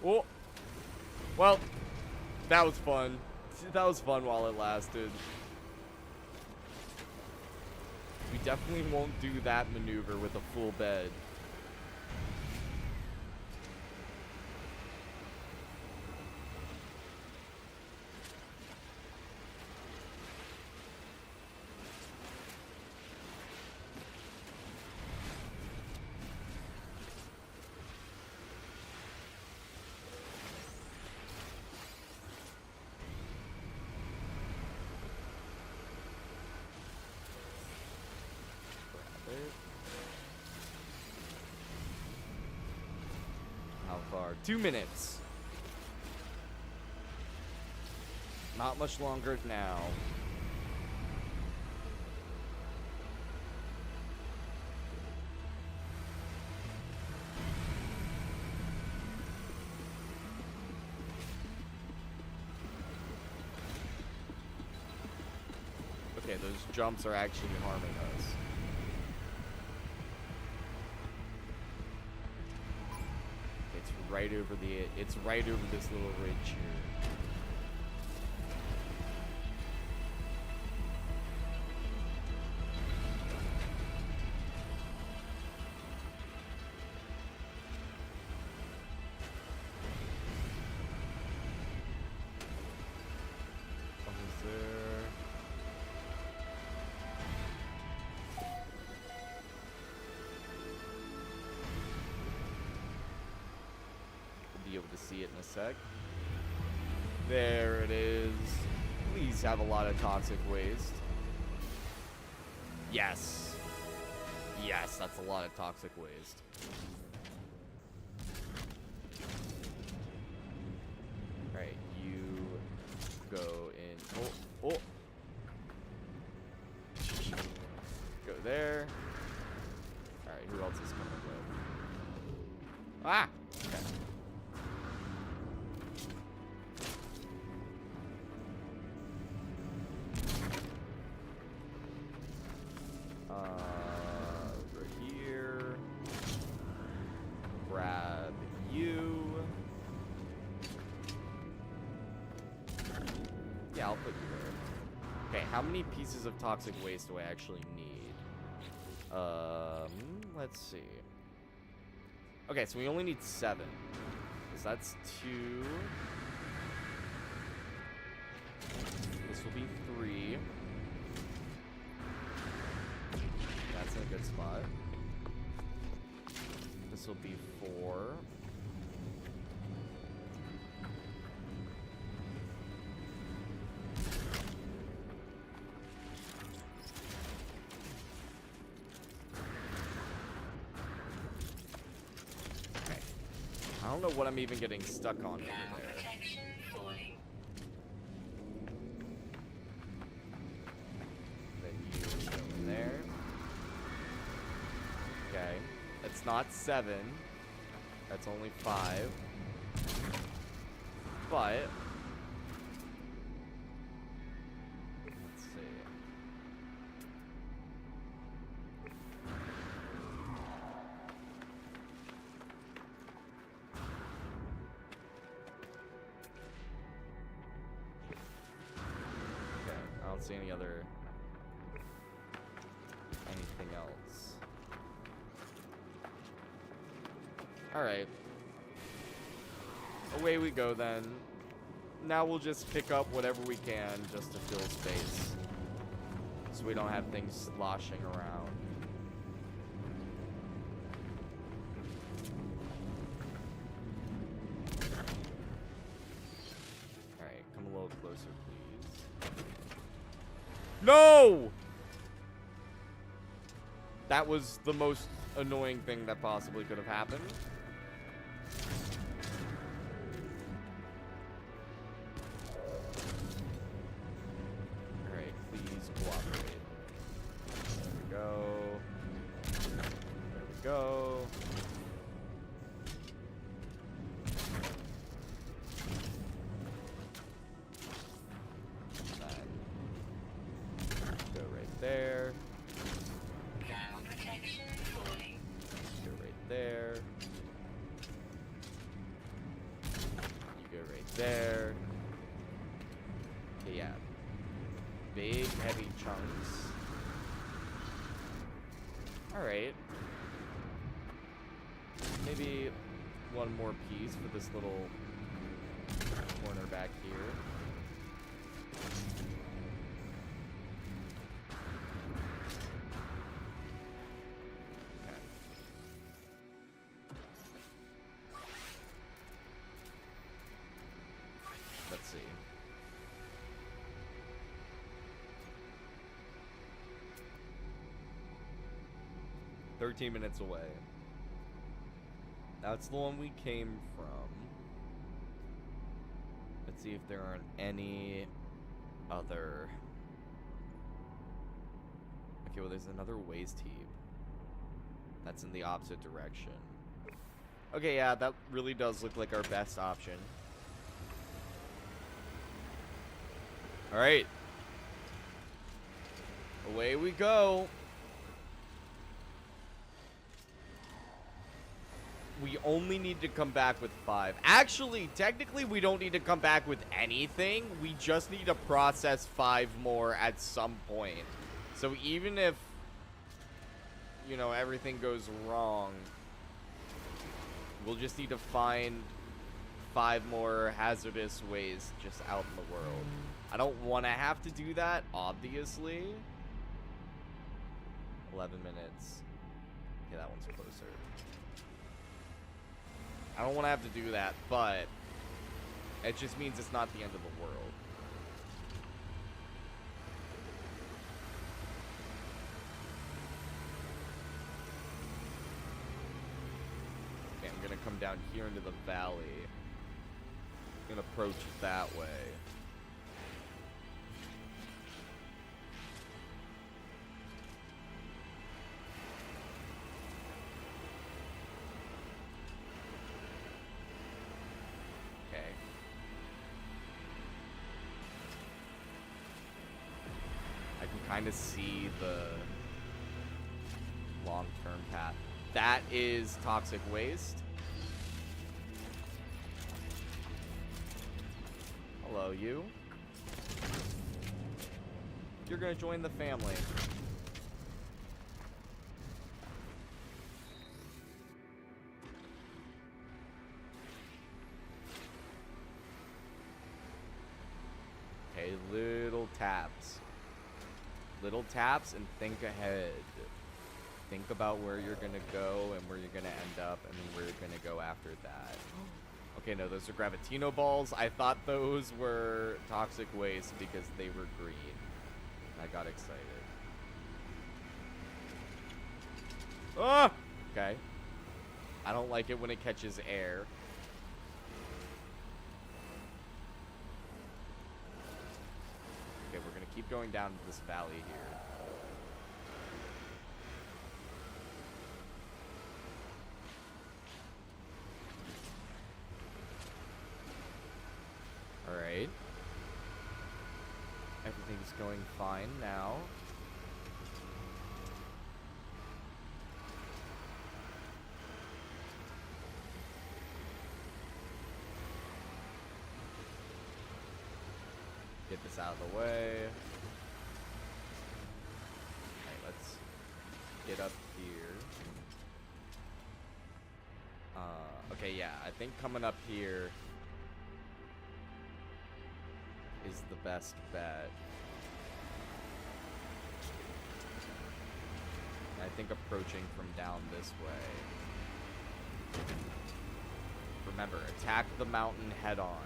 Oh! Well, that was fun. That was fun while it lasted. We definitely won't do that maneuver with a full bed. How far? 2 minutes. Not much longer now. Okay, those jumps are actually harming us. It's right over this little ridge here. Almost there. Be able to see it in a sec. There it is. Please have a lot of toxic waste. Yes. Yes, that's a lot of toxic waste. Alright, you go in. Oh, oh. Go there. Alright, who else is coming with? Ah! Okay. Over here. Grab you. Yeah, I'll put you there. Okay, how many pieces of toxic waste do I actually need? Let's see. Okay, so we only need 7. So that's 2. This will be 3. That's in a good spot. This will be 4. Okay. I don't know what I'm even getting stuck on over there. Protection falling. Then you go in there. Okay. It's not 7. That's only 5. But let's see. don't see anything else. Alright. Away we go then. Now we'll just pick up whatever we can just to fill space. So we don't have things sloshing around. Alright, come a little closer, please. No! That was the most annoying thing that possibly could have happened. Alright, please cooperate. There we go. There we go. Go right there. Ground protection falling. Go right there. You go right there. Okay, yeah. Big, heavy chunks. Alright. Maybe one more piece for this little corner back here. Okay. Let's see. $13 away. That's the one we came from. Let's see if there aren't any other. Okay, well, there's another waste heap. That's in the opposite direction. Okay, yeah, that really does look like our best option. Alright. Away we go. We only need to come back with 5. Actually, technically, we don't need to come back with anything. We just need to process 5 more at some point. So even if, you know, everything goes wrong, we'll just need to find 5 more hazardous waste just out in the world. I don't want to have to do that, obviously. 11 minutes. Okay, that one's closer. I don't want to have to do that, but it just means it's not the end of the world. Okay, I'm going to come down here into the valley. I'm going to approach it that way. Kind of see the long-term path. That is toxic waste. Hello, you. You're gonna join the family. Okay, little taps. Little taps and think ahead. Think about where you're gonna go and where you're gonna end up and then where you're gonna go after that. Okay, no, those are Gravitino balls. I thought those were toxic waste because they were green. I got excited. Ah! Okay. I don't like it when it catches air. Okay, we're gonna keep going down this valley here. Alright. Everything's going fine now. Get this out of the way. get up here. Okay, yeah, I think coming up here is the best bet. I think approaching from down this way. Remember, attack the mountain head on.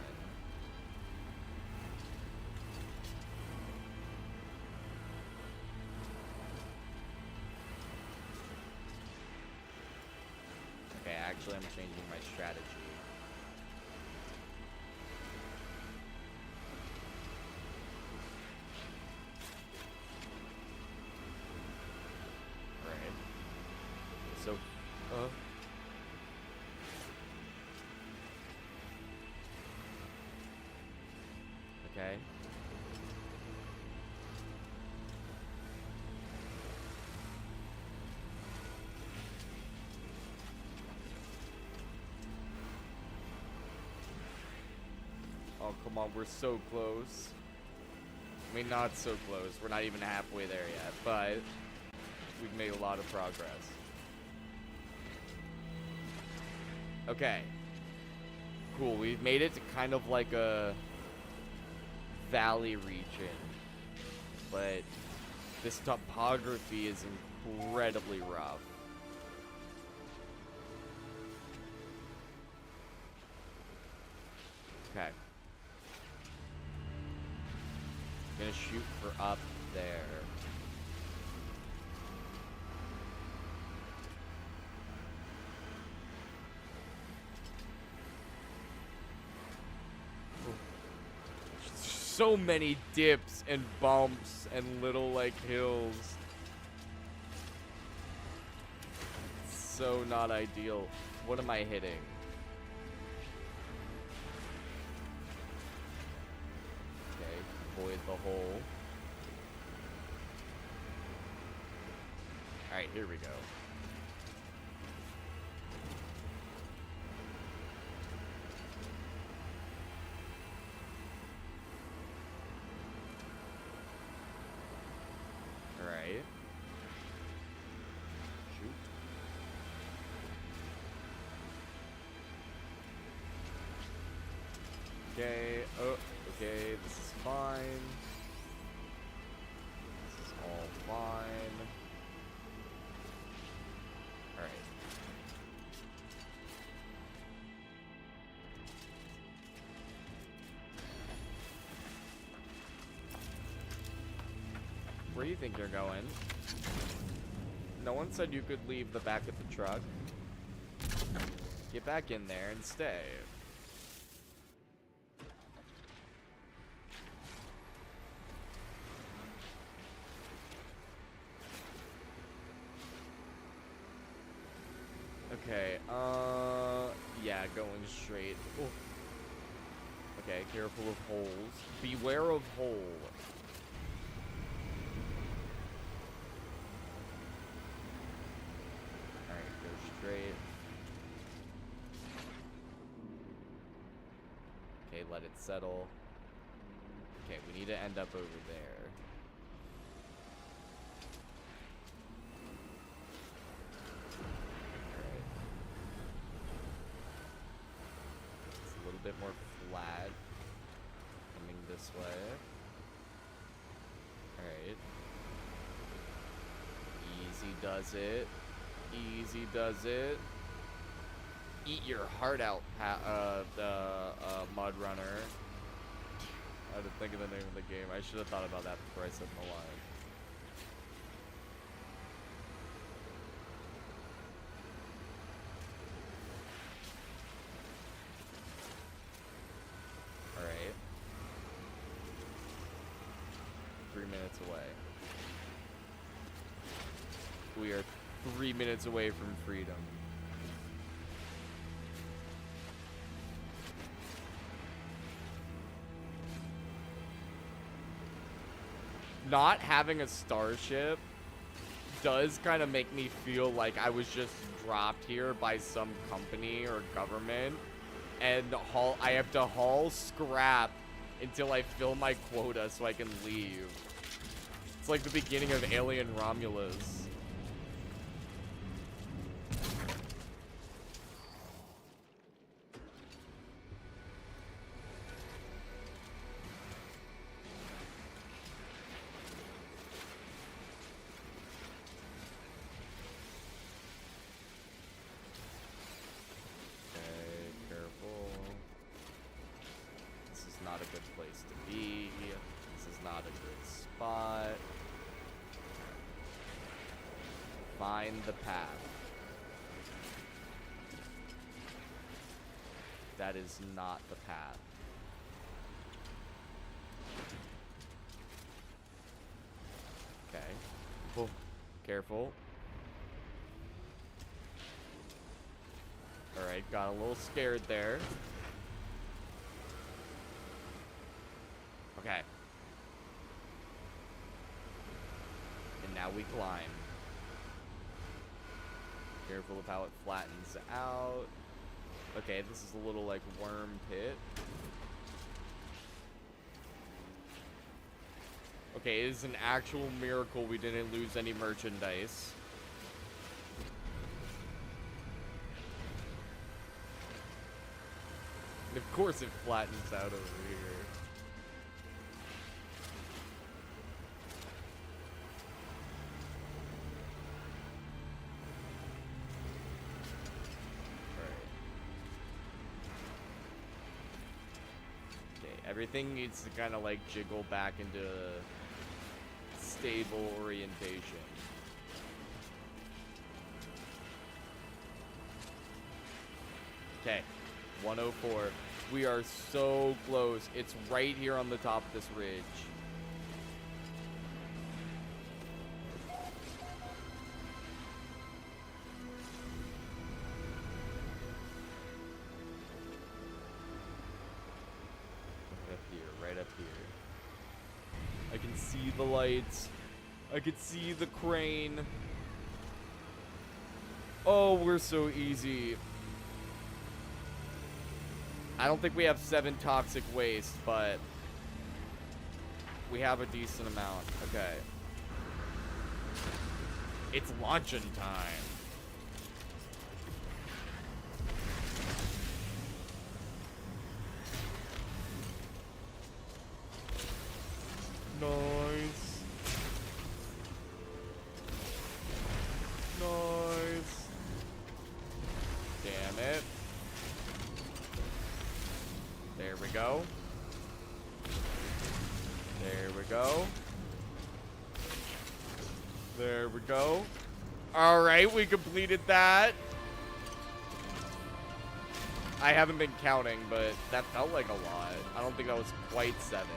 Okay, actually I'm changing my strategy. Alright. So, okay. Oh, come on, we're so close. I mean, not so close. We're not even halfway there yet, but we've made a lot of progress. Okay. Cool, we've made it to kind of like a valley region, but this topography is incredibly rough. Okay. Gonna shoot for up there. So many dips and bumps and little like hills. So not ideal. What am I hitting? Okay, avoid the hole. Alright, here we go. Alright. Shoot. Okay, oh, okay, this is fine. This is all fine. Alright. Where do you think you're going? No one said you could leave the back of the truck. Get back in there and stay. Okay, yeah, going straight. Ooh. Okay, careful of holes. Beware of hole. Alright, go straight. Okay, let it settle. Okay, we need to end up over there. Bit more flat coming this way. Alright. Easy does it. Easy does it. Eat your heart out, Mud Runner. I had to think of the name of the game. I should have thought about that before I said the line. Alright. 3 minutes away. We are 3 minutes away from freedom. Not having a starship does kind of make me feel like I was just dropped here by some company or government, and I have to haul scrap until I fill my quota so I can leave. It's like the beginning of Alien Romulus. a good place to be. This is not a good spot. Find the path. That is not the path. Okay. Oh, careful. Alright, got a little scared there. Okay. And now we climb. Careful of how it flattens out. Okay, this is a little like worm pit. Okay, it is an actual miracle we didn't lose any merchandise. And of course it flattens out over here. Everything needs to kind of like jiggle back into stable orientation. Okay, 104. We are so close. It's right here on the top of this ridge. I can see the lights. I can see the crane. Oh, we're so easy. I don't think we have 7 toxic waste, but we have a decent amount. Okay. It's launching time. Nice. Nice. Damn it. There we go. There we go. There we go. All right, we completed that. I haven't been counting, but that felt like a lot. I don't think that was quite 7.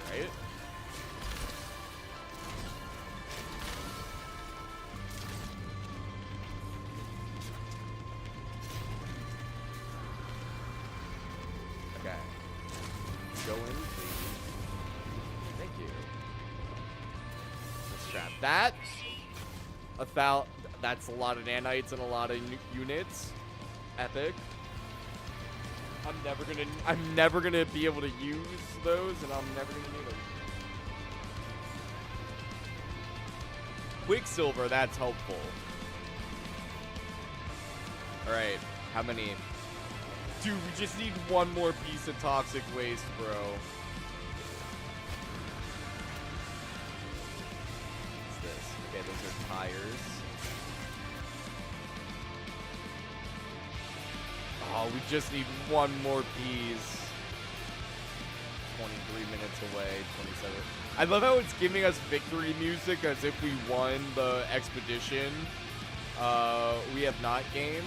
Right. Okay. Go in, please. Thank you. Let's grab that. That's a lot of nanites and a lot of units. Epic. I'm never gonna be able to use those, and I'm never gonna need them. Quicksilver, that's helpful. Alright, how many? Dude, we just need one more piece of toxic waste, bro. What's this? Okay, those are tires. Oh, we just need one more piece. 23 minutes away, 27. I love how it's giving us victory music as if we won the expedition. We have not gamed.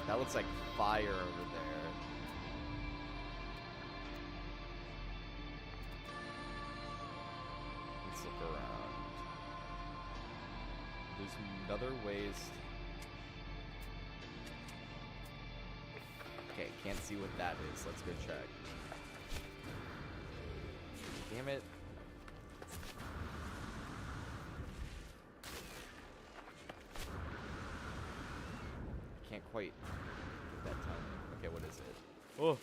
That looks like fire over there. Let's look around. There's another waste. Okay, can't see what that is. Let's go check. Damn it. Can't quite get that timing. Okay, what is it? Oh.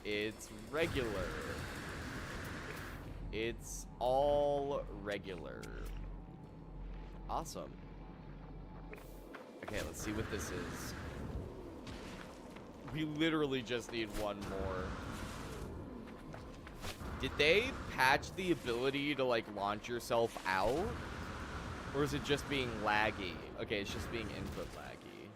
It's regular. It's all regular. Awesome. Okay, let's see what this is. We literally just need one more. Did they patch the ability to, like, launch yourself out? Or is it just being laggy? Okay, it's just being input laggy.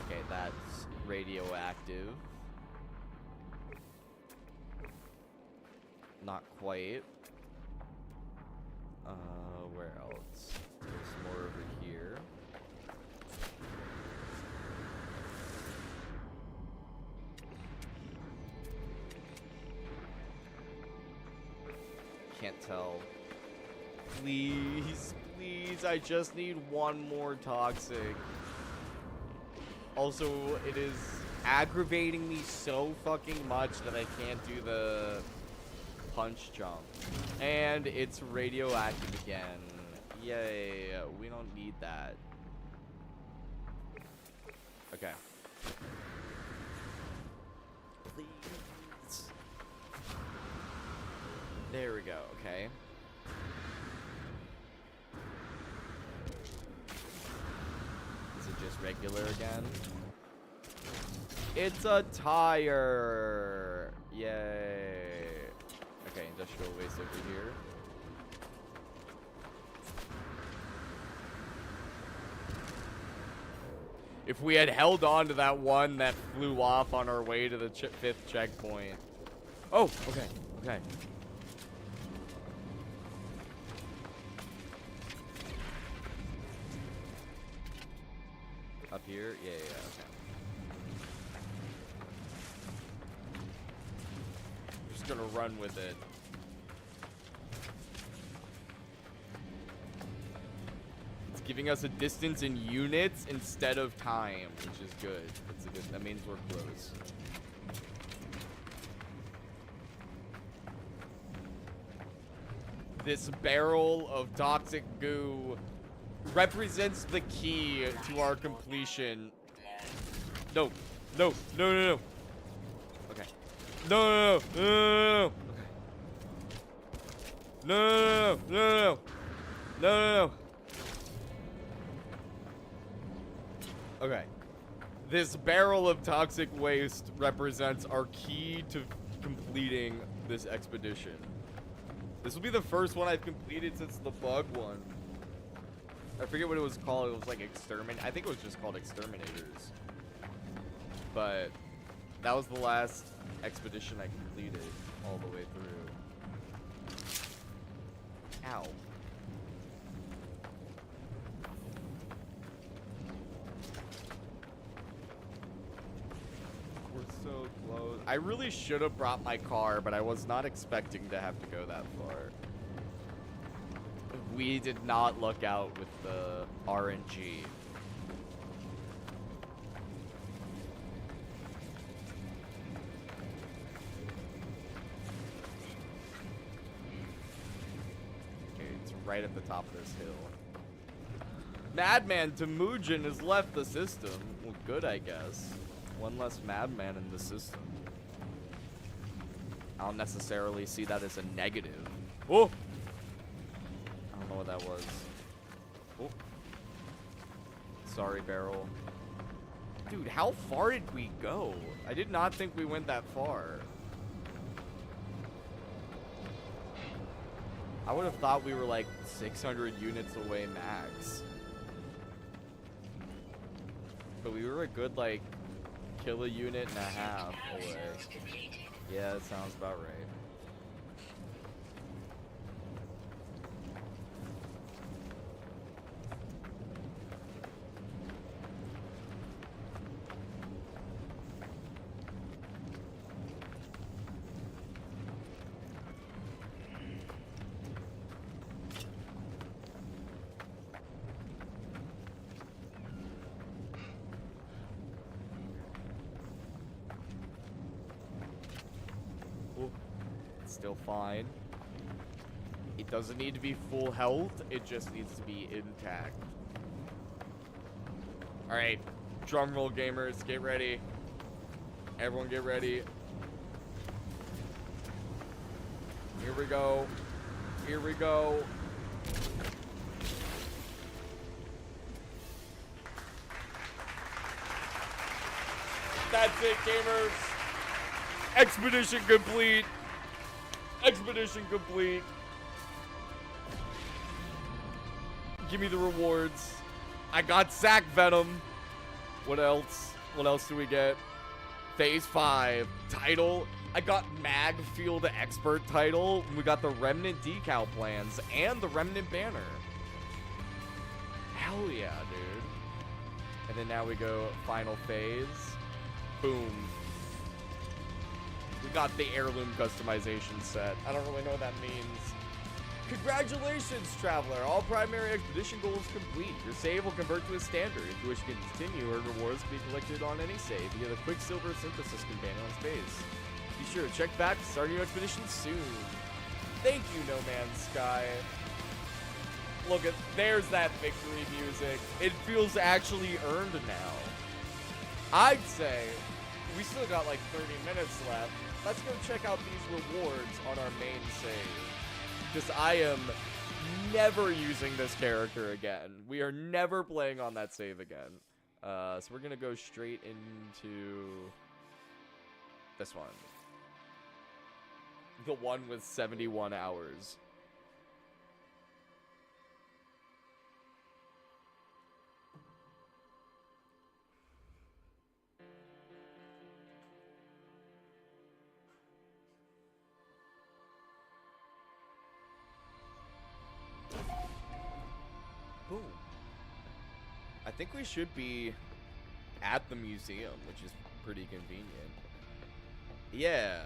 Okay, that's radioactive. Not quite. Where else? There's more over here. Can't tell. Please, please, I just need one more toxic. Also, it is aggravating me so fucking much that I can't do the punch jump. And it's radioactive again. Yay, we don't need that. Okay. Please. There we go, okay. Is it just regular again? It's a tire! Yay. Okay, industrial waste over here. If we had held on to that one that flew off on our way to the 5th checkpoint. Oh, okay, okay. Up here? Yeah, okay. Just gonna run with it. It's giving us a distance in units instead of time, which is good. It's a good. That means we're close. This barrel of toxic goo represents the key to our completion. No, no, no, no, no. Okay. No, no, no, no, no, no. Okay. No, no, no, no, no, no, no, no. Okay. This barrel of toxic waste represents our key to completing this expedition. This will be the first one I've completed since the bug one. I forget what it was called. It was like I think it was just called Exterminators. But that was the last expedition I completed all the way through. Ow. We're so close. I really should have brought my car, but I was not expecting to have to go that far. We did not look out with the RNG. Okay, it's right at the top of this hill. Madman Temujin has left the system. Well, good, I guess. One less madman in the system. I don't necessarily see that as a negative. Oh! I don't know what that was. Oh. Sorry, barrel. Dude, how far did we go? I did not think we went that far. I would have thought we were like 600 units away max. But we were a good, like, kill a unit and a half away. Yeah, that sounds about right. Still fine. It doesn't need to be full health, it just needs to be intact. Alright, drum roll gamers, get ready. Everyone get ready. Here we go. Here we go. That's it, gamers. Expedition complete. Expedition complete. Give me the rewards. I got Sack Venom. What else? What else do we get? Phase 5. Title. I got Mag Field Expert title. We got the Remnant decal plans and the Remnant banner. Hell yeah, dude. And then now we go final phase. Boom. We got the heirloom customization set. I don't really know what that means. Congratulations, Traveler. All primary expedition goals complete. Your save will convert to a standard. If you wish to continue, earn rewards can be collected on any save via the Quicksilver Synthesis companion on space. Be sure to check back to start your expedition soon. Thank you, No Man's Sky. Look at, there's that victory music. It feels actually earned now. I'd say we still got like 30 minutes left. Let's go check out these rewards on our main save. Because I am never using this character again. We are never playing on that save again. So we're going to go straight into this one. The one with 71 hours. Boom. I think we should be at the museum, which is pretty convenient. Yeah.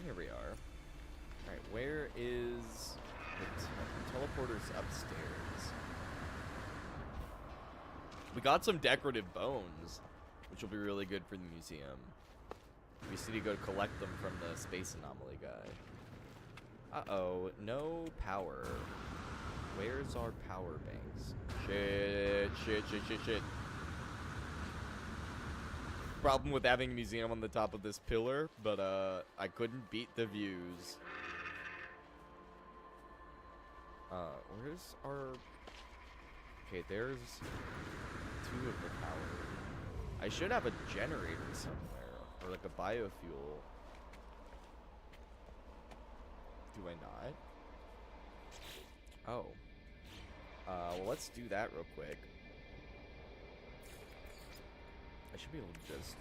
Here we are. Alright, where is the teleporter's upstairs? We got some decorative bones, which will be really good for the museum. We just need to go collect them from the space anomaly guy. Uh-oh, no power. Where's our power banks? Shit. Problem with having a museum on the top of this pillar, but I couldn't beat the views. Where's our... Okay, there's 2 of the power. I should have a generator somewhere, or like a biofuel. Do I not? Oh. Well, let's do that real quick. I should be able to just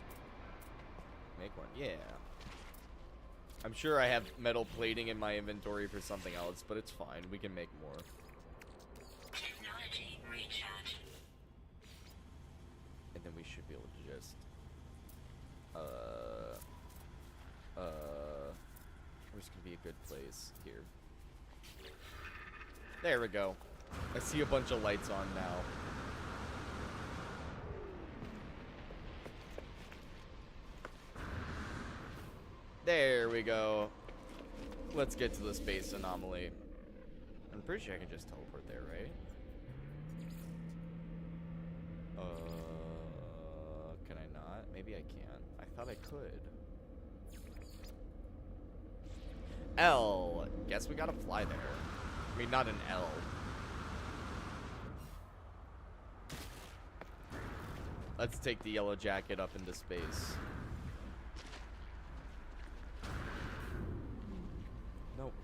make one. Yeah. I'm sure I have metal plating in my inventory for something else, but it's fine. We can make more. Technology recharge. And then we should be able to just... Where's gonna be a good place? Here. There we go. I see a bunch of lights on now. There we go. Let's get to the space anomaly. I'm pretty sure I can just teleport there, right? Can I not? Maybe I can't. I thought I could. L. Guess we gotta fly there. I mean, not an L. Let's take the yellow jacket up into space. Nope.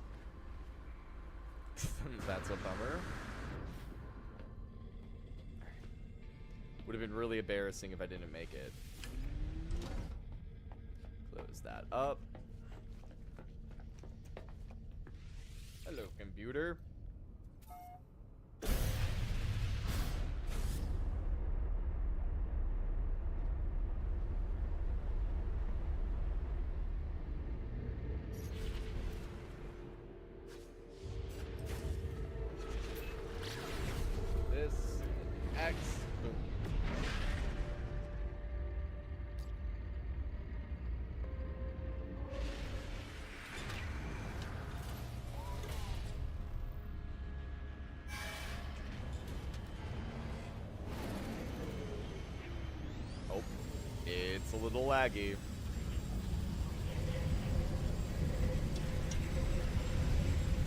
That's a bummer. Would have been really embarrassing if I didn't make it. Close that up. Hello, computer. This X. Boom. Oh, it's a little laggy.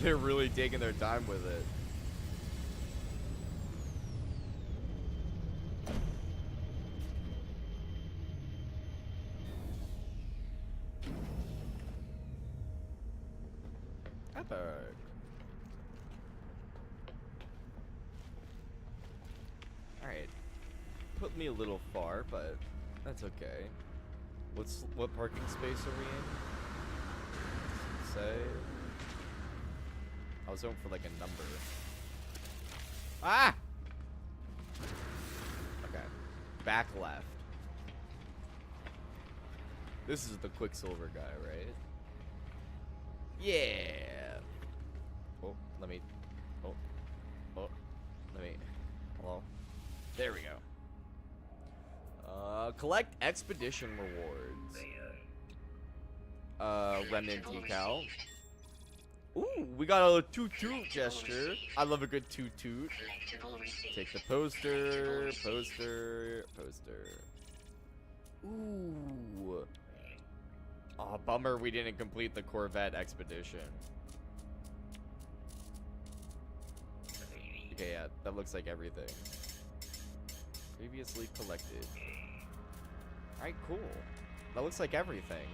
They're really taking their time with it. Epic. Alright. Put me a little far, but that's okay. What parking space are we in? Say. I was hoping for like a number. Ah! Okay. Back left. This is the Quicksilver guy, right? Yeah. Oh, let me. Oh. Oh. Let me. Hello. There we go. Collect expedition rewards. Remnant decal. Ooh, we got a toot-toot gesture. I love a good toot-toot. Take the poster. Ooh. Oh, bummer we didn't complete the Corvette expedition. Okay, yeah, that looks like everything. Previously collected. Alright, cool. That looks like everything.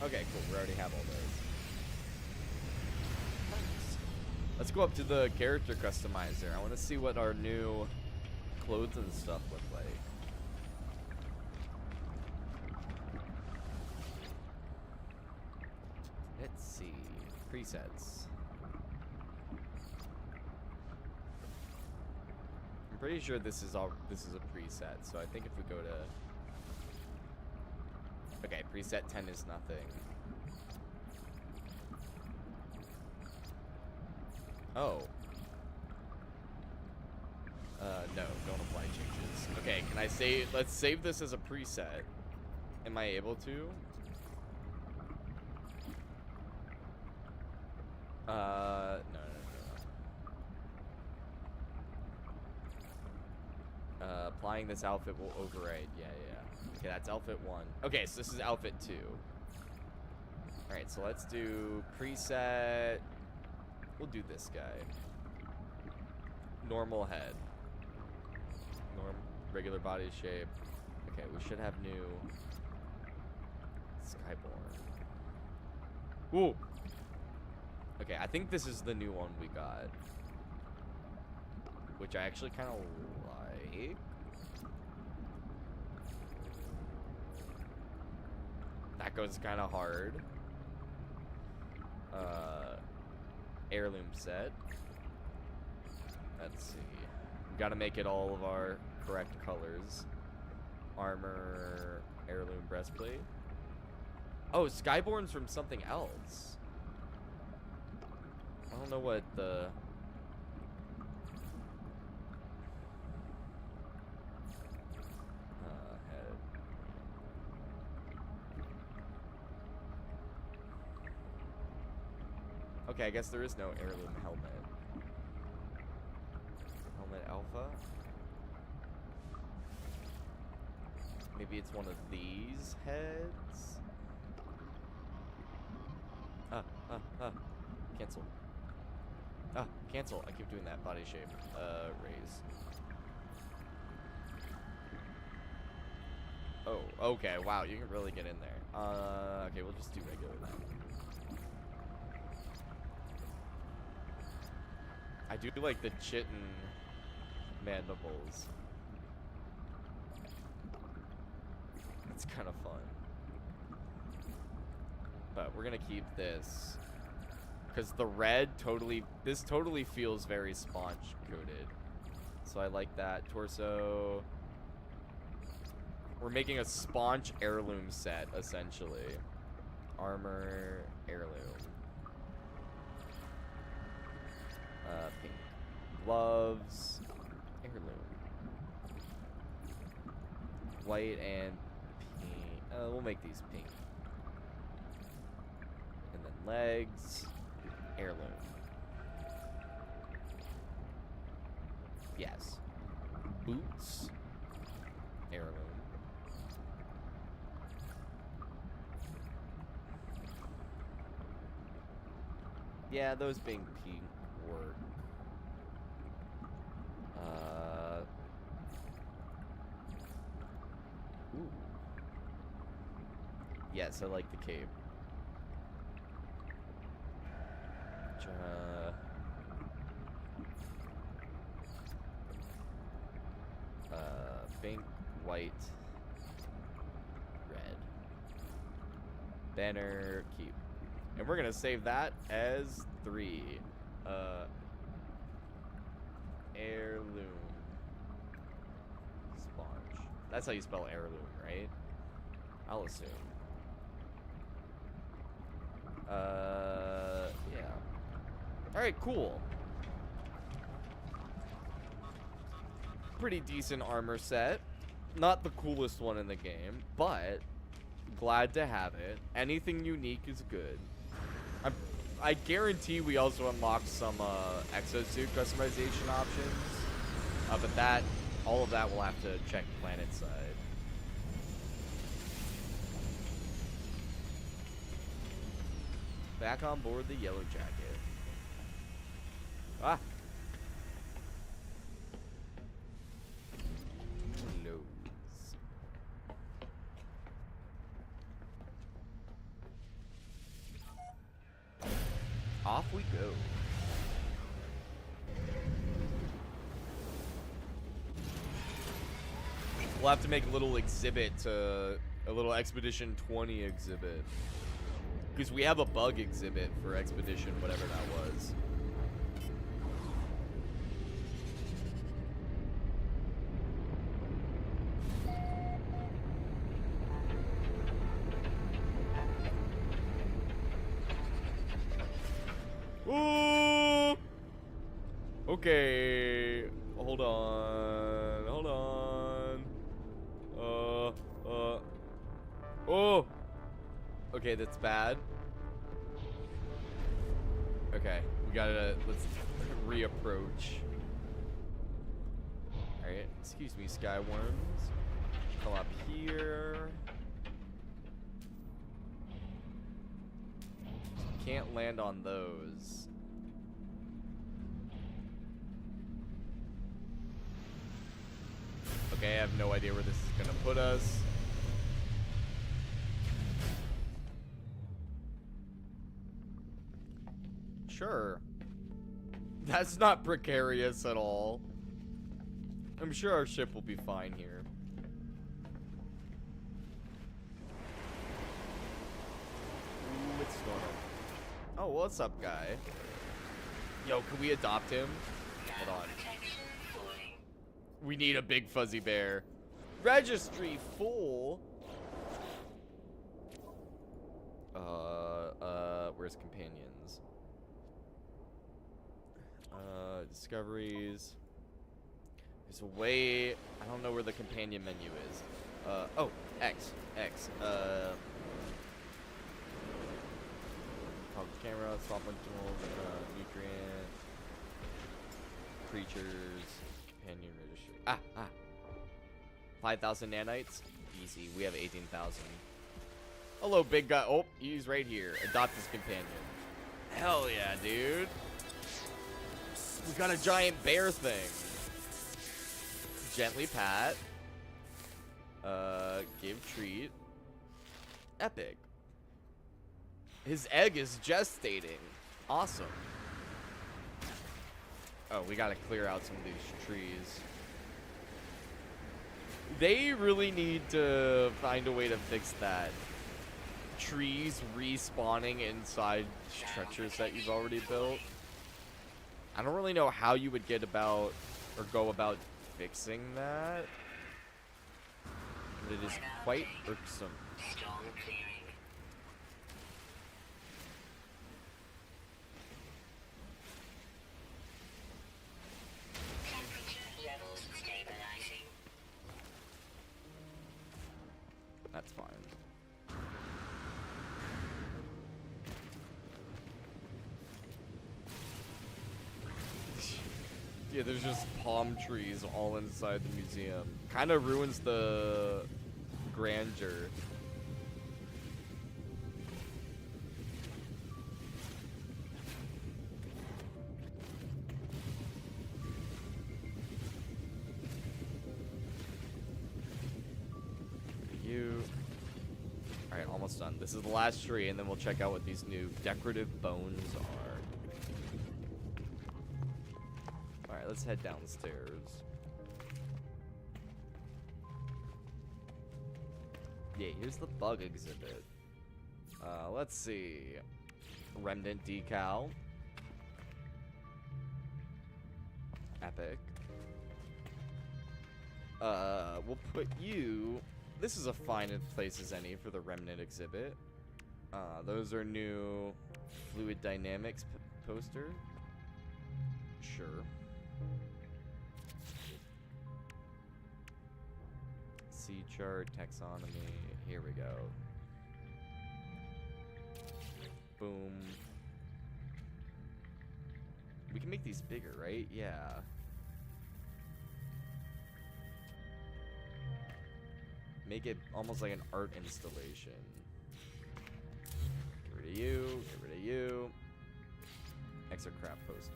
Okay, cool. We already have all those. Nice. Let's go up to the character customizer. I want to see what our new clothes and stuff look like. Let's see. Presets. I'm pretty sure this is a preset, so I think if we go to... Okay, preset 10 is nothing. Oh. No, don't apply changes. Okay, can I save? Let's save this as a preset. Am I able to? No. Applying this outfit will override. Yeah. Okay, that's outfit 1. Okay, so this is outfit 2. Alright, so let's do preset. We'll do this guy. Normal head. Regular body shape. Okay, we should have new Skyborn. Ooh. Okay, I think this is the new one we got. Which I actually kind of like. That goes kind of hard. Heirloom set. Let's see. We gotta make it all of our correct colors. Armor, heirloom breastplate. Oh, Skyborn's from something else. I don't know what the... head. Okay, I guess there is no heirloom helmet. Helmet alpha? Maybe it's one of these heads? Cancel. Cancel. I keep doing that. Body shape. Raise. Oh, okay. Wow, you can really get in there. Okay, we'll just do regular then. I do like the chitin mandibles. It's kind of fun. But we're gonna keep this. Because the red this totally feels very sponge coated. So I like that. Torso. We're making a sponge heirloom set, essentially. Armor, heirloom. Pink. Gloves, heirloom. White and pink. We'll make these pink. And then legs, heirloom. Yes. Boots, heirloom. Yeah, those being pink work. Ooh. Yes, I like the cape. Pink, white, red. Banner, keep. And we're gonna save that as 3. Heirloom. Sponge. That's how you spell heirloom, right? I'll assume. Yeah. Alright, cool. Pretty decent armor set. Not the coolest one in the game, but glad to have it. Anything unique is good. I guarantee we also unlocked some exosuit customization options. But all of that we'll have to check planet side. Back on board the Yellow Jacket. Ah. Nose. Off we go. We'll have to make a little exhibit a little Expedition 20 exhibit. Because we have a bug exhibit for Expedition, whatever that was. Ooh! Okay. Hold on. Hold on. Oh! Okay, that's bad. Okay, let's reapproach. Alright, excuse me, Skyworms. Come up here. Can't land on those. Okay, I have no idea where this is gonna put us. Sure. That's not precarious at all. I'm sure our ship will be fine here. Ooh, it's storming. Oh, what's up, guy? Yo, can we adopt him? Hold on. We need a big fuzzy bear. Registry full. Where's companions? Discoveries. There's a way. I don't know where the companion menu is. Oh, X. Camera, swap rental, nutrient, creatures, companion registry. 5,000 nanites? Easy. We have 18,000. Hello, big guy. Oh, he's right here. Adopt his companion. Hell yeah, dude. We got a giant bear thing. Gently pat. Give treat. Epic. His egg is gestating. Awesome. Oh, we gotta clear out some of these trees. They really need to find a way to fix that. Trees respawning inside structures that you've already built. I don't really know how you would get about or go about fixing that. But it is quite irksome. Storm clearing. Temperature levels stabilizing. That's fine. Yeah, there's just palm trees all inside the museum. Kind of ruins the grandeur. almost done. This is the last tree, and then we'll check out what these new decorative bones are. Alright, let's head downstairs. Yeah, here's the bug exhibit. Let's see. Remnant decal. Epic. We'll put you... This is a fine place as any for the Remnant exhibit. Those are new Fluid Dynamics poster. Sure. C chart, taxonomy. Here we go. Boom. We can make these bigger, right? Yeah. Make it almost like an art installation. Get rid of you. Get rid of you. Exocraft poster.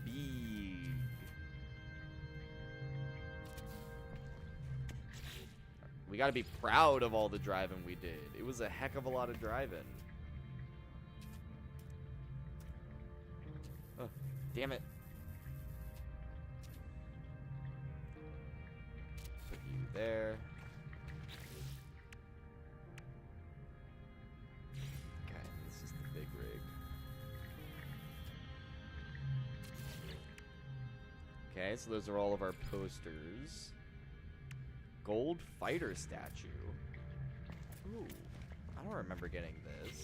Big. We gotta be proud of all the driving we did. It was a heck of a lot of driving. Oh, damn it. Put you there. Okay, this is the big rig. Okay, so those are all of our posters. Gold fighter statue. Ooh, I don't remember getting this.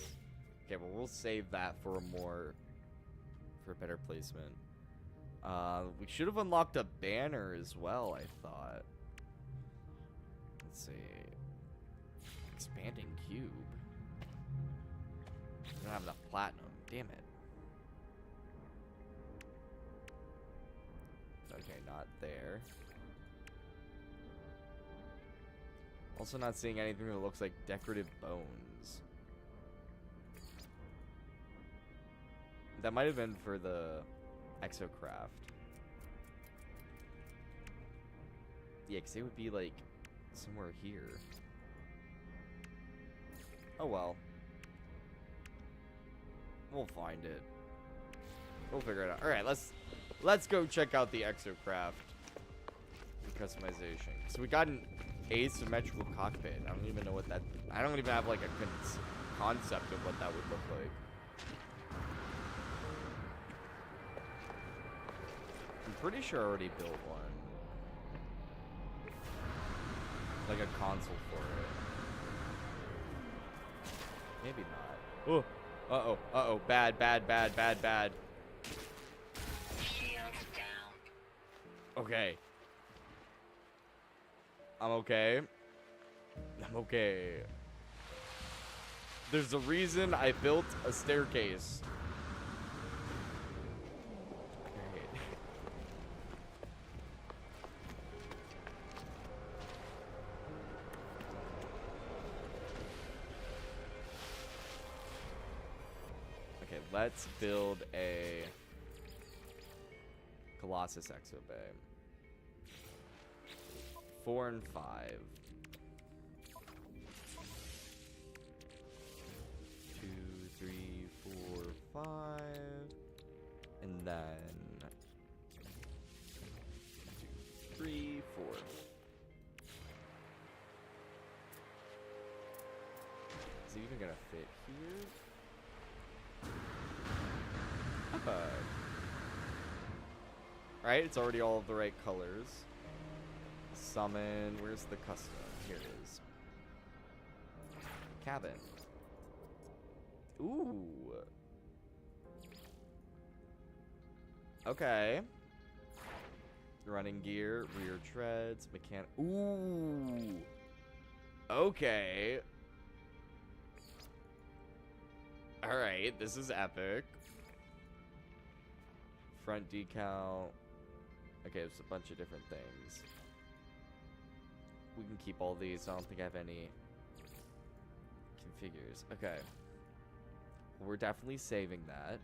Okay, well, we'll save that for a better placement. We should have unlocked a banner as well, I thought. Let's see. Expanding cube. I don't have enough platinum. Damn it. Okay, not there. Also not seeing anything that looks like decorative bones. That might have been for the exocraft. Yeah, because it would be like somewhere here. Oh well. We'll find it. We'll figure it out. Alright, let's go check out the exocraft customization. So we got an asymmetrical cockpit. I don't even know what that... I don't even have like a concept of what that would look like. I'm pretty sure I already built one. Like a console for it. Maybe not. Oh. Uh-oh. Uh-oh. Bad, bad, bad, bad, bad. Shields down. Okay. I'm okay. I'm okay. There's a reason I built a staircase. Okay. Okay, let's build a Colossus Exobay. 4 and 5. 2, 3, 4, 5. And then 2, 3, 4. Is it even gonna fit here? Right, it's already all of the right colors. Summon. Where's the custom? Here it is. Cabin. Ooh. Okay. Running gear, rear treads, mechanic. Ooh. Okay. All right, this is epic. Front decal. Okay, there's a bunch of different things. We can keep all these. I don't think I have any configures. Okay. We're definitely saving that.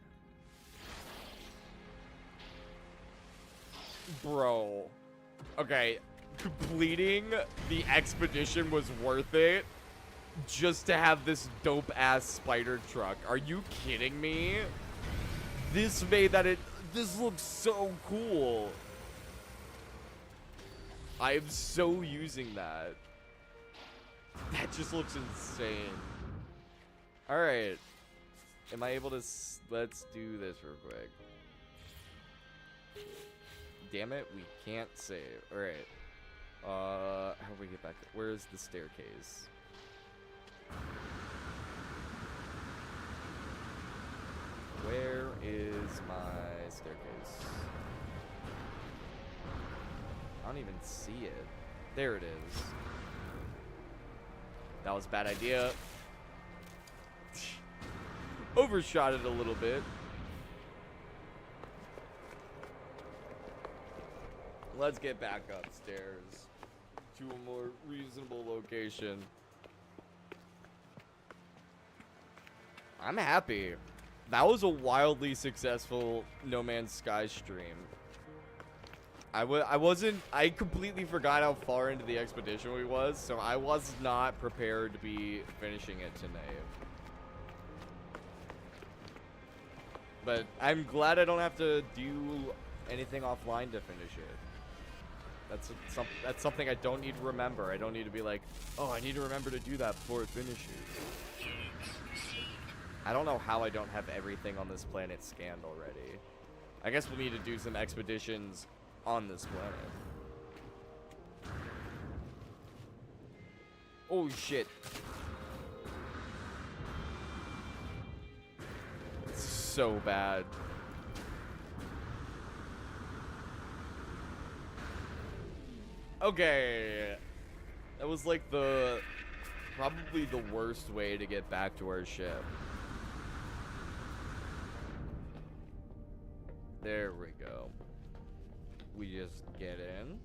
Bro. Okay. Completing the expedition was worth it. just to have this dope ass spider truck. Are you kidding me? This looks so cool. I am so using that. That just looks insane. All right. Am I able to let's do this real quick. Damn it, we can't save. All right. How do we get back? Where's the staircase? Where is my staircase? I don't even see it. There it is. That was a bad idea. Overshot it a little bit. Let's get back upstairs to a more reasonable location. I'm happy. That was a wildly successful No Man's Sky stream. I completely forgot how far into the expedition we was, so I was not prepared to be finishing it tonight. But I'm glad I don't have to do anything offline to finish it. That's something I don't need to remember. I don't need to be like, oh, I need to remember to do that before it finishes. I don't know how I don't have everything on this planet scanned already. I guess we'll need to do some expeditions on this planet. Oh shit. It's so bad. Okay. That was like probably the worst way to get back to our ship. There we go. We just get in.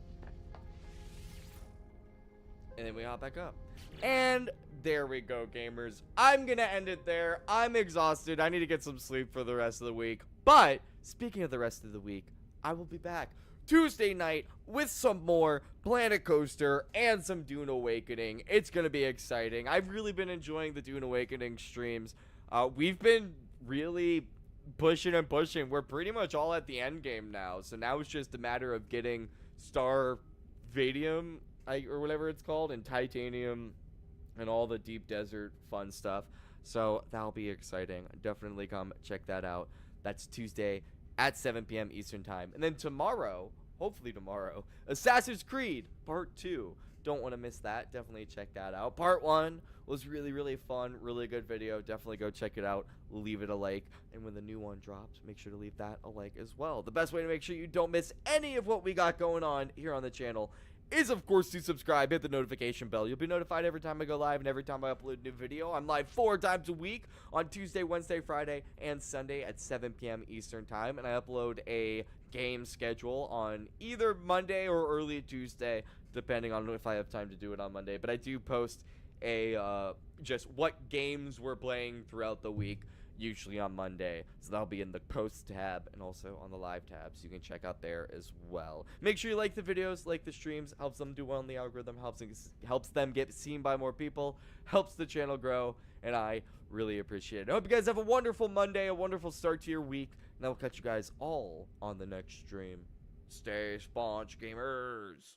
And then we hop back up. And there we go, gamers. I'm gonna end it there. I'm exhausted. I need to get some sleep for the rest of the week. But, speaking of the rest of the week, I will be back Tuesday night with some more Planet Coaster and some Dune Awakening. It's gonna be exciting. I've really been enjoying the Dune Awakening streams. We've been really pushing and pushing. We're pretty much all at the end game now. So now it's just a matter of getting Star Vadium, or whatever it's called, and Titanium, and all the deep desert fun stuff. So that'll be exciting. Definitely come check that out. That's Tuesday at 7 p.m. Eastern Time. And then tomorrow, hopefully tomorrow, Assassin's Creed Part 2. Don't want to miss that. Definitely check that out. Part 1 was really, really fun. Really good video. Definitely go check it out. Leave it a like. And when the new one drops, make sure to leave that a like as well. The best way to make sure you don't miss any of what we got going on here on the channel is, of course, to subscribe. Hit the notification bell. You'll be notified every time I go live and every time I upload a new video. I'm live 4 times a week on Tuesday, Wednesday, Friday, and Sunday at 7 p.m. Eastern Time. And I upload a game schedule on either Monday or early Tuesday, depending on if I have time to do it on Monday. But I do post just what games we're playing throughout the week, usually on Monday. So that'll be in the post tab and also on the live tab, so you can check out there as well. Make sure you like the videos, like the streams. Helps them do well in the algorithm, helps them get seen by more people, helps the channel grow, and I really appreciate it. I hope you guys have a wonderful Monday, a wonderful start to your week, and I will catch you guys all on the next stream. Stay sponge, gamers.